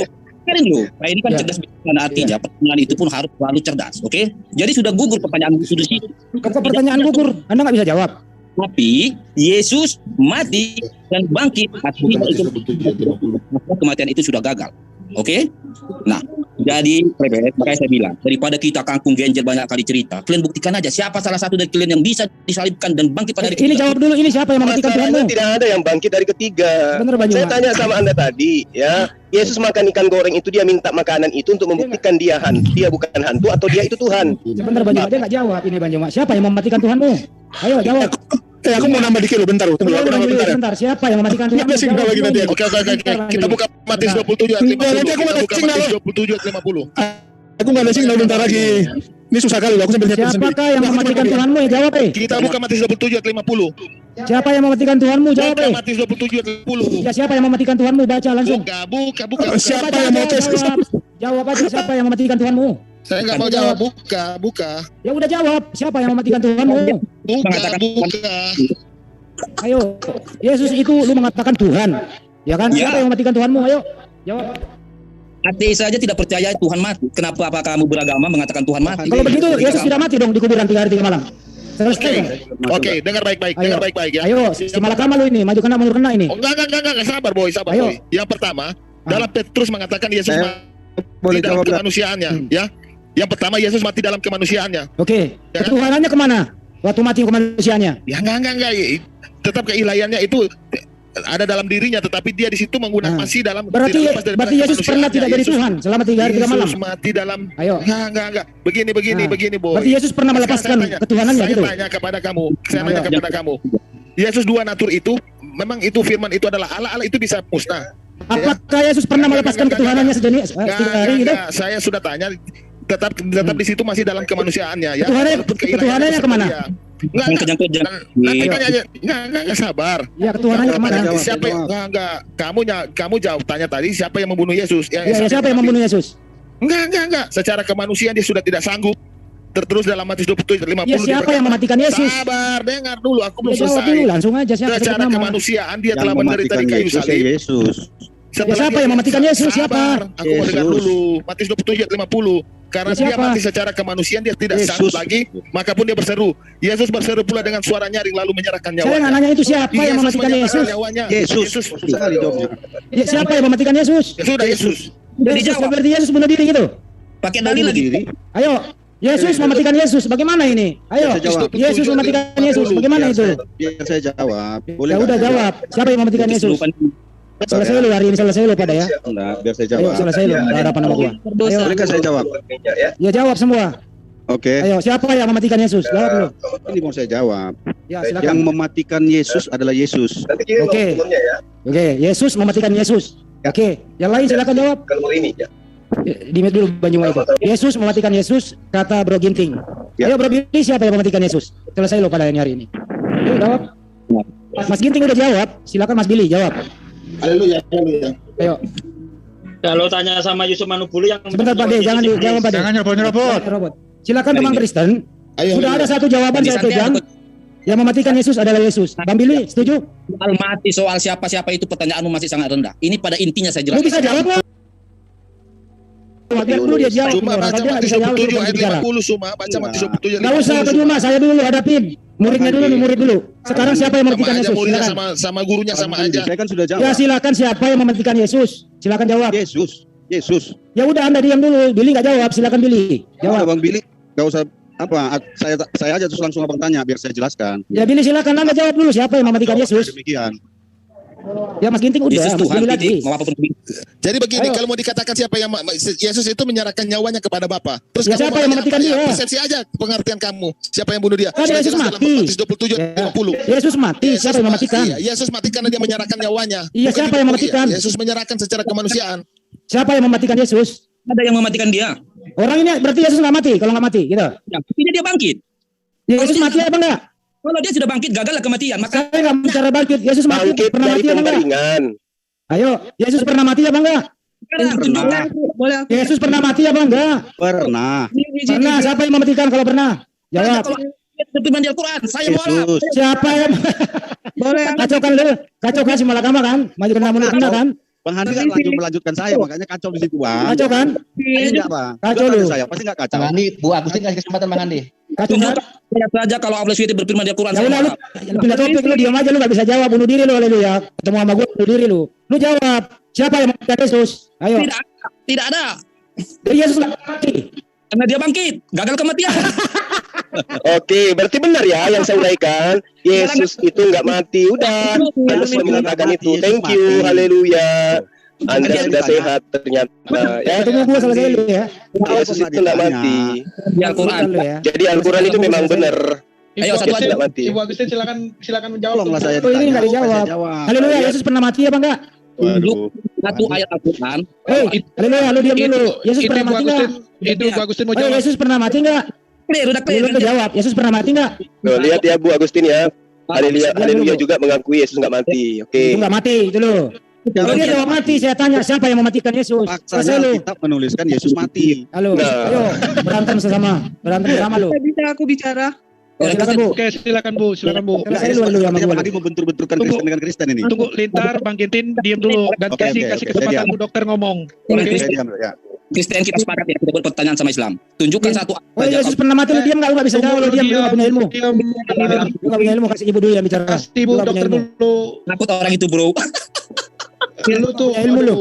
nah ini kan cerdas bicara artinya. Pertanyaan itu pun harus selalu cerdas, oke? Jadi sudah gugur pertanyaan itu di situ. Kok pertanyaan gugur? Anda nggak bisa jawab. Tapi Yesus mati dan bangkit. Artinya itu kematian itu sudah gagal. Oke? Nah, jadi makanya saya bilang, daripada kita kangkung genjel banyak kali cerita, kalian buktikan aja siapa salah satu dari kalian yang bisa disalibkan dan bangkit pada hari ketiga. Ini jawab dulu, ini siapa yang mematikan Tuhanmu? Tidak ada yang bangkit dari ketiga. Bener, saya tanya sama Anda tadi, ya. Yesus makan ikan goreng itu, dia minta makanan itu untuk membuktikan dia bukan hantu atau dia itu Tuhan. Sebentar Banjuma, dia nggak jawab ini Banjuma. Siapa yang mematikan Tuhanmu? Ayo jawab. Aku mau nambah dikit loh, bentar. Tunggu, aku nambah bentar ya. Bentar, siapa yang mematikan Tuhan? Lagi nanti. Oke. Kita buka Matius 27 ayat 50. Nanti aku buka Matius 27 ayat 50. Aku nggak ada signal bentar lagi. Ini susah kali loh, aku sambil nyetir sendiri. Siapakah yang mematikan Tuhanmu? Ya jawab Kita buka Matius 27 ayat 50. Siapa yang mematikan Tuhanmu? Jawab Matius 27 ayat 50. Ya siapa yang mematikan Tuhanmu? Baca langsung. Buka. Siapa yang mau tes? Jawab aja, siapa yang mematikan Tuhanmu? Saya nggak mau jawab. Buka. Ya udah jawab. Siapa yang mematikan Tuhanmu? Buka. Ayo, Yesus itu lu mengatakan Tuhan, ya kan? Siapa yang mematikan Tuhanmu? Ayo, jawab. Ateis saja tidak percaya Tuhan mati. Kenapa kamu beragama mengatakan Tuhan mati? Kalau begitu Yesus tidak mati dong di kuburan 3 hari 3 malam. Oke, dengar baik-baik, ya. Ayo, si malakama lu ini, maju kena mundur kena ini. Enggak, sabar boy. Yang pertama, dalam Petrus mengatakan Yesus mati dalam kemanusiaannya, ya. Yang pertama Yesus mati dalam kemanusiaannya. Oke, ketuhanannya kemana? Waktu mati kemanusiaannya? Ya enggak. Tetap keilahiannya itu ada dalam dirinya, tetapi dia di situ menggunakan masih dalam. Berarti Yesus pernah tidak jadi Tuhan selama 3 hari 3 malam. Yesus mati dalam. Ayo. Enggak. Begini boy. Berarti Yesus pernah melepaskan ketuhanannya gitu. Saya tanya kepada kamu. Yesus 2 natur itu, memang itu firman itu adalah Allah itu bisa musnah. Apakah Yesus pernah melepaskan ketuhanannya sejenis 3 hari gitu? Saya sudah tanya. Tetap di situ masih dalam kemanusiaannya, ya. Ketuhanannya kemana? Enggak sabar. Ya, ketuhanannya kemana? Siapa? Enggak. Kamu jawab tanya tadi siapa yang membunuh Yesus? Siapa yang membunuh Yesus? Enggak. Secara kemanusiaan dia sudah tidak sanggup. terus dalam Matius 27:50. Ya siapa yang mematikan Yesus? Sabar, dengar dulu, aku belum Jawab selesai. dulu langsung aja siapa Secara kemanusiaan dia telah menderita di kayu salib. Yesus. Ya siapa yang mematikan Yesus? Siapa? Aku mau dengar dulu. Matius 27:50. Karena Ya, dia siapa? mati secara kemanusiaan, dia tidak sanggup lagi, maka pun dia berseru. Yesus berseru pula dengan suara nyaring lalu menyerahkan Saya nggak nyawanya. nanya itu siapa yang mematikan menyerahkan Yesus? nyawanya. Yesus. Yesus. Sekali jawabnya. Ya, siapa yang mematikan Yesus? Ya sudah, Yesus. Yesus berarti Yesus bunuh diri gitu. Pakai dalil lagi. Ayo, Yesus mematikan Yesus. Bagaimana ini? Ayo, Saya jawab. Yesus mematikan Yesus. Bagaimana itu? Biar saya jawab. Boleh Ya nggak udah saya jawab. Siapa yang mematikan Yesus? Selesai lu hari ini, selesai lu pada ya. Enggak, biar saya Ayo jawab. selesai lu. Nggak ada apa nama gua. Ayo, Bolehkah saya jawab? ya jawab semua. Oke. Ayo, siapa yang mematikan Yesus? Jawab lu. Ini mau saya jawab. Ya Yang silakan. mematikan Yesus adalah Yesus. Oke. Oke, Yesus mematikan Yesus. Oke, yang lain silakan jawab. Kalau ini ya. Di mute dulu Banyuwangi itu. Yesus mematikan Yesus, kata Bro Ginting. Ya. Ayo Bro Billy, siapa yang mematikan Yesus? Selesai lo pada hari ini. Ayo jawab. Mas Ginting udah jawab, silakan Mas Billy jawab. Haleluya, haleluya. Ayo. Kalau tanya sama Yusuf Manubulu yang Sebentar Pak De, jangan jangan Pak De. Jangan nyerobot-nyerobot. Robot. Silakan teman Kristen. Ayo, Sudah ayo. ada satu jawaban saya pegang. Yang mematikan Yesus adalah Yesus. Bang Billy, setuju? Soal mati, soal siapa-siapa itu pertanyaanmu masih sangat rendah. Ini pada intinya saya Lu jelaskan. bisa jawab nggak? Biar dulu dia jawab. Cuma Kalau baca dia nggak Matius bisa jawab, 27 dia ayat bicara. 50 Suma, baca Matius 27 ayat 50. Nggak usah cuma saya dulu hadapin. Muridnya dulu nih, murid dulu. Sekarang siapa yang Sama mematikan aja Yesus? muridnya Silakan. sama gurunya sama aja. Saya kan sudah jawab. Ya silakan siapa yang mematikan Yesus? Silakan jawab. Yesus. Yesus. Ya udah Anda diam dulu. Billy nggak jawab. Silakan Billy. Jawab Jawab. Bang Billy. Gak usah apa saya aja terus langsung abang tanya biar saya jelaskan. Ya Billy silakan Anda jawab dulu siapa yang mematikan Yesus? Demikian. Ya Mas Ginting udah. Yesus Mas Tuhan, Billy lagi. titik, mau apapun. Jadi begini, Ayo. kalau mau dikatakan siapa yang Yesus itu menyerahkan nyawanya kepada Bapa. Terus Ya, kamu siapa yang mau mematikan tanya apa dia? ya? Persepsi aja pengertian kamu. Siapa yang bunuh dia? Kan Sudah Yesus jelas dalam mati. Matius 27 ayat 50. Yesus mati. Siapa yang mematikan? Iya, Yesus mati karena dia menyerahkan nyawanya. Iya, Bukan siapa hidup. yang mematikan? Iya, Yesus menyerahkan secara kemanusiaan. Siapa yang mematikan Yesus? Ada yang mematikan dia. Orang ini berarti Yesus nggak mati. Kalau nggak mati, gitu. Ya, ini dia bangkit. Yesus mati apa enggak? Kalau dia sudah bangkit, gagallah kematian. Maka Saya nggak bicara bangkit. Yesus mati. Bangkit Pernah dari mati apa enggak? pembaringan. Ayo, Yesus pernah mati apa enggak? sekarang tunjukkan. Boleh aku? Yesus pernah mati apa enggak? Pernah. Pernah. Siapa yang mematikan kalau pernah? Jawab. Kalau firman di Al-Quran, saya mohon maaf. Yesus. Siapa yang Boleh aku? kacaukan lu? Kacaukan si Malakama kan? Maju kena mulut kena kan? Bang Handi kan melanjutkan saya makanya kacau di situ Bang. Kacau kan? Ini enggak Bang. Kacau Tanya lu. saya pasti enggak kacau. Bang Andi, Bu Agustin kasih kesempatan Bang Andi. Kacau kan? Tunjukkan ayat saja kalau Allah SWT berfirman di Al-Quran. Ya saya udah lu mohon maaf. pindah topik lu diam aja lu gak bisa jawab bunuh diri lu ya. Ketemu sama gue bunuh diri lu. Lu jawab. Siapa yang mematikan Yesus? Ayo. Tidak ada, tidak ada. Jadi Yesus gak mati. Karena dia bangkit, gagal kematian. Oke, berarti benar ya yang saya uraikan. Yesus itu nggak mati. Udah, Anda sudah mengatakan itu. Thank you, haleluya. Anda sudah sehat ternyata. Ya, Ketemu gue selesai lu ya. Yesus itu nggak mati. Di Al-Quran. Lu ya. Jadi Al-Quran itu memang benar. Ayo, Ibu satu Agustin, aja. Mati. Ibu Agustin silakan menjawab. Tolonglah saya Oh, ini ditanya. nggak dijawab. Haleluya, Yesus pernah mati apa enggak? Tunjuk satu ayat Al-Quran. Hei, haleluya, lu diam dulu. Yesus Itu pernah Ibu mati enggak? Agustin, itu Ibu Agustin mau Oh, jawab. Yesus pernah mati enggak? Clear, udah clear. Lu jawab, Yesus pernah mati enggak? Tuh, lihat ya Bu Agustin ya. Haleluya, haleluya juga mengakui Yesus nggak mati. Itu Oke. enggak mati, itu lu. Kalau dia jawab mati, saya tanya siapa yang mematikan Yesus? Selesai Faktanya lu. Alkitab menuliskan Yesus mati. Halo, Nah. ayo berantem sesama, berantem bersama lu. Bisa aku bicara? Silakan Bu. Oke, silakan Bu. Selesai lu dulu sama Dia gue. Bang Handi membentur-benturkan Tunggu. Kristen dengan Kristen ini. Tunggu, Lintar, Bang Gintin, diam dulu dan Oke, kasih oke, kasih oke, kesempatan saya Bu Dokter ngomong. Oke. Oke. Saya diam ya. Kristen kita sepakat ya, kita buat pertanyaan sama Islam. Tunjukkan satu ayat Oh, saja. Yesus pernah mati, lu diam enggak? Lu enggak bisa jawab, lu diam, lu enggak punya ilmu. Diam. Lu enggak punya ilmu, kasih ibu dulu yang bicara. Kasih Lu Bu nggak punya Dokter ilmu. dulu. Takut orang itu bro. Lu tuh. Ilmu lu.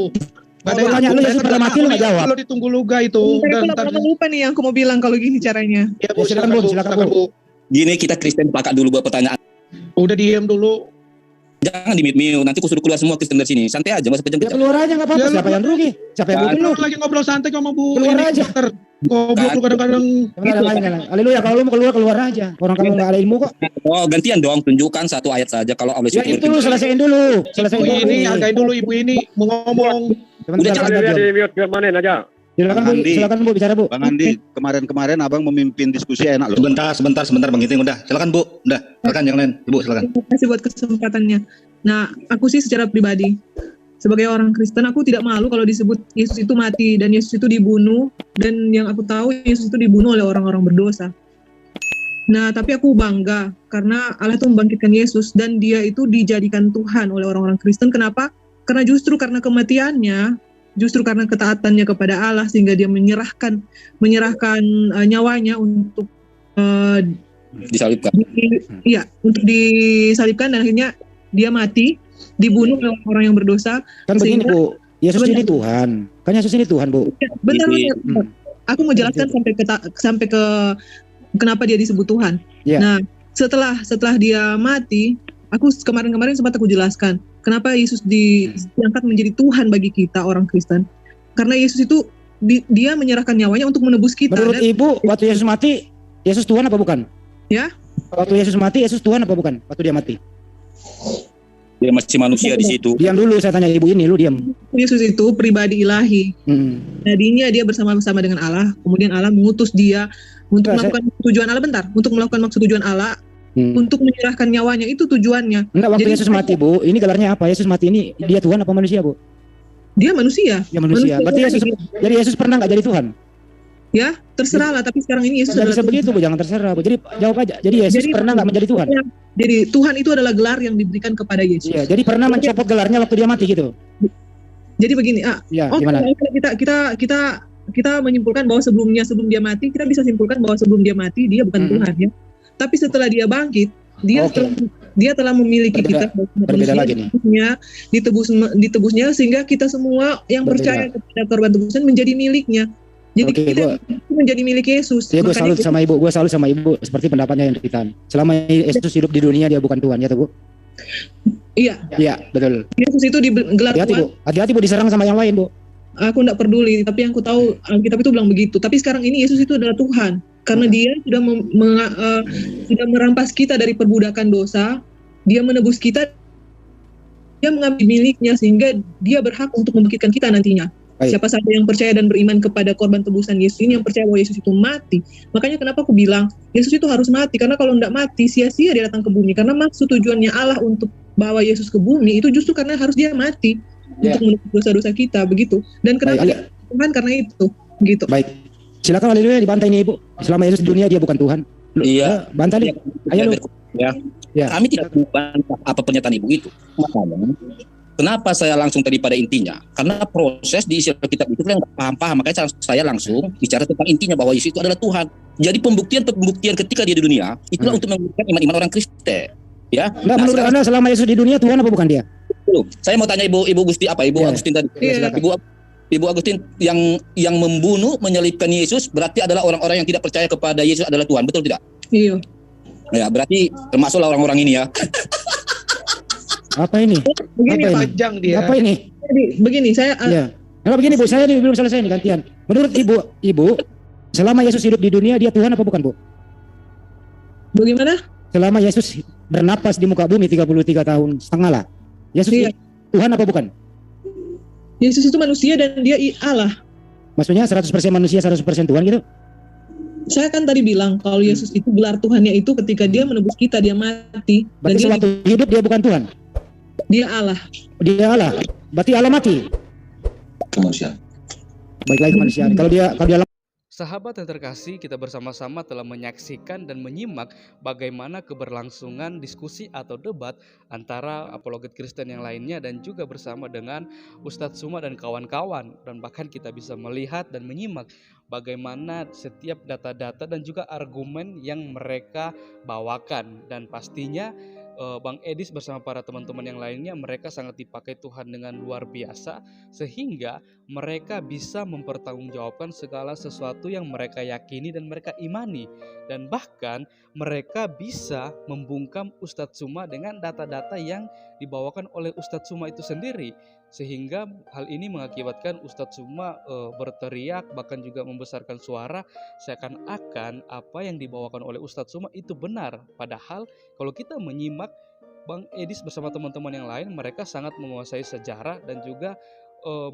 Ada Gua tanya lu, Yesus pernah mati, lu nggak jawab. Lu ditunggu luga itu. Ntar aku Ntar lama lupa nih yang aku mau bilang kalau gini caranya. Ya, Bu, Ya, silakan, Bu, silakan, Bu. Gini kita Kristen sepakat dulu buat pertanyaan. Udah diam dulu. Jangan di mute. Nanti aku suruh keluar semua Kristen dari sini. Santai aja, nggak usah Ya kejam-kejam. keluar aja enggak apa-apa, Ya, lu- siapa yang rugi? Siapa yang rugi lu? Lu lagi ngobrol santai sama Bu. Keluar Ini, aja. Dokter. Goblok lu kadang-kadang. Haleluya, kalau lu mau keluar aja. Orang kamu enggak ada ilmu kok. Oh gantian dong, tunjukkan satu ayat saja kalau Allah Ya SWT itu selesaiin dulu. Selesaiin Ibu dulu. ini, hargain dulu ibu ini mau ngomong. Sebentar, sebentar, Jom. Silakan Bu, Andi. silakan Bu bicara Bu. Bang Andi, kemarin-kemarin Abang memimpin diskusi enak loh. Sebentar Bang Ginting udah. Silakan Bu. Udah. Silakan yang lain. Ibu silakan. Terima kasih buat kesempatannya. Nah, aku sih secara pribadi, sebagai orang Kristen aku tidak malu kalau disebut Yesus itu mati dan Yesus itu dibunuh, dan yang aku tahu Yesus itu dibunuh oleh orang-orang berdosa. Nah, tapi aku bangga karena Allah itu membangkitkan Yesus dan dia itu dijadikan Tuhan oleh orang-orang Kristen. Kenapa? Karena justru karena kematiannya, justru karena ketaatannya kepada Allah sehingga dia menyerahkan nyawanya untuk disalibkan. Iya, untuk disalibkan dan akhirnya dia mati, dibunuh oleh orang yang berdosa. Kan begini Bu, Yesus ini Tuhan. Kan Yesus ini Tuhan Bu. Bentar. Aku mau jelaskan sampai ke kenapa dia disebut Tuhan. Yeah. Nah, setelah dia mati, aku kemarin sempat aku jelaskan kenapa Yesus diangkat menjadi Tuhan bagi kita orang Kristen. Karena Yesus itu dia menyerahkan nyawanya untuk menebus kita. Menurut Ibu, waktu Yesus mati, Yesus Tuhan apa bukan? Ya. Waktu Yesus mati, Yesus Tuhan apa bukan? Waktu dia mati. Dia masih manusia di situ. Diam dulu, saya tanya Ibu ini, lu diam. Yesus itu pribadi ilahi. Tadinya dia bersama-sama dengan Allah, kemudian Allah mengutus dia untuk melakukan tujuan Allah untuk melakukan maksud tujuan Allah, untuk menyerahkan nyawanya, itu tujuannya. Enggak, waktu Yesus mati Bu, ini gelarnya apa? Yesus mati ini dia Tuhan apa manusia Bu? Dia manusia. Ya manusia. Berarti Yesus pernah nggak jadi Tuhan? Ya, terserah lah. Tapi sekarang ini Yesus adalah bisa begitu Bu, jangan terserah Bu. Jadi jawab aja. Jadi Yesus pernah nggak menjadi Tuhan? Jadi Tuhan itu adalah gelar yang diberikan kepada Yesus. Iya, jadi pernah mencopot gelarnya waktu dia mati gitu. Jadi begini, gimana? Kita menyimpulkan bahwa sebelum dia mati, kita bisa simpulkan bahwa sebelum dia mati dia bukan Tuhan ya. Tapi setelah dia bangkit, dia telah memiliki kita berbeda lagi nih. Ditebusnya sehingga kita semua yang percaya kepada korban tebusan menjadi miliknya. Jadi kita menjadi milik Yesus. Ya, gue salut sama Ibu seperti pendapatnya yang kita. Selama Yesus hidup di dunia dia bukan Tuhan ya Bu. Iya. Iya, betul. Yesus itu digelar Tuhan. Hati-hati Bu diserang sama yang lain Bu. Aku enggak peduli, tapi yang aku tahu Alkitab itu bilang begitu. Tapi sekarang ini Yesus itu adalah Tuhan, karena dia sudah sudah merampas kita dari perbudakan dosa, dia menebus kita, dia mengambil miliknya sehingga dia berhak untuk membangkitkan kita nantinya. Baik. Siapa saja yang percaya dan beriman kepada korban tebusan Yesus ini, yang percaya bahwa Yesus itu mati. Makanya kenapa aku bilang Yesus itu harus mati, karena kalau enggak mati sia-sia dia datang ke bumi. Karena maksud tujuannya Allah untuk bawa Yesus ke bumi itu justru karena harus dia mati. Untuk menebus dosa-dosa kita begitu. Dan kenapa Tuhan? Karena itu gitu. Baik. Silakan haleluya dibantai nih Ibu. Selama Yesus di dunia dia bukan Tuhan. Iya. Bantah nih. Ayo lu. Ya. Kami tidak membantah apa pernyataan Ibu itu. Makanya kenapa saya langsung tadi pada intinya? Karena proses di isi kitab itu yang paham-paham. Makanya saya langsung bicara tentang intinya bahwa Yesus itu adalah Tuhan. Jadi pembuktian ketika dia di dunia itulah untuk membuktikan iman-iman orang Kristen. Ya. Nah, menurut Anda selama Yesus di dunia Tuhan apa bukan dia? Saya mau tanya Ibu Gusti apa? Ibu Agustin tadi. Ibu Agustin yang membunuh menyalibkan Yesus berarti adalah orang-orang yang tidak percaya kepada Yesus adalah Tuhan, betul tidak? Iya. Ya, berarti termasuklah orang-orang ini ya. Apa ini? Begini apa panjang ini? dia. Apa ini? Begini saya. Nah, begini Bu, saya belum selesai nih gantian. Menurut Ibu, selama Yesus hidup di dunia dia Tuhan apa bukan Bu? Bagaimana? Selama Yesus bernapas di muka bumi 33 tahun setengah lah. Yesus Tuhan apa bukan? Yesus itu manusia dan dia Allah. Maksudnya 100% manusia 100% Tuhan gitu? Saya kan tadi bilang kalau Yesus itu gelar Tuhannya itu ketika dia menebus kita, dia mati. Berarti sewaktu hidup dia bukan Tuhan? Dia Allah. Dia Allah. Berarti Allah mati? Manusia. Baiklah itu manusia. Kalau dia Sahabat yang terkasih, kita bersama-sama telah menyaksikan dan menyimak bagaimana keberlangsungan diskusi atau debat antara apologet Kristen yang lainnya dan juga bersama dengan Ustadz Suma dan kawan-kawan. Dan bahkan kita bisa melihat dan menyimak bagaimana setiap data-data dan juga argumen yang mereka bawakan. Dan pastinya Bang Edis bersama para teman-teman yang lainnya, mereka sangat dipakai Tuhan dengan luar biasa sehingga mereka bisa mempertanggungjawabkan segala sesuatu yang mereka yakini dan mereka imani, dan bahkan mereka bisa membungkam Ustadz Suma dengan data-data yang dibawakan oleh Ustadz Suma itu sendiri, sehingga hal ini mengakibatkan Ustadz Suma berteriak bahkan juga membesarkan suara seakan-akan apa yang dibawakan oleh Ustadz Suma itu benar. Padahal kalau kita menyimak Bang Edis bersama teman-teman yang lain, mereka sangat menguasai sejarah dan juga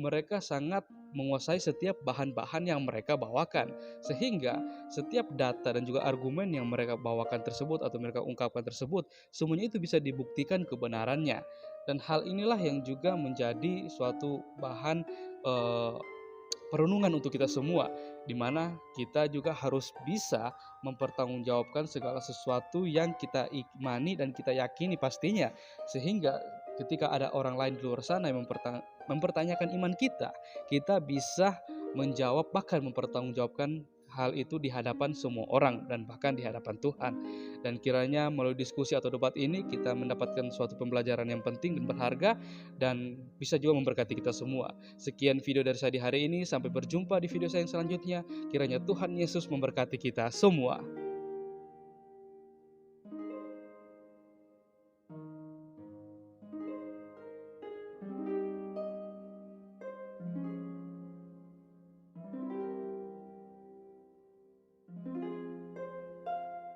mereka sangat menguasai setiap bahan-bahan yang mereka bawakan, sehingga setiap data dan juga argumen yang mereka bawakan tersebut atau mereka ungkapkan tersebut semuanya itu bisa dibuktikan kebenarannya. Dan hal inilah yang juga menjadi suatu bahan perenungan untuk kita semua, di mana kita juga harus bisa mempertanggungjawabkan segala sesuatu yang kita imani dan kita yakini pastinya, sehingga ketika ada orang lain di luar sana yang mempertanyakan iman kita, kita bisa menjawab bahkan mempertanggungjawabkan hal itu di hadapan semua orang dan bahkan di hadapan Tuhan. Dan kiranya melalui diskusi atau debat ini kita mendapatkan suatu pembelajaran yang penting dan berharga dan bisa juga memberkati kita semua. Sekian video dari saya di hari ini, sampai berjumpa di video saya yang selanjutnya. Kiranya Tuhan Yesus memberkati kita semua.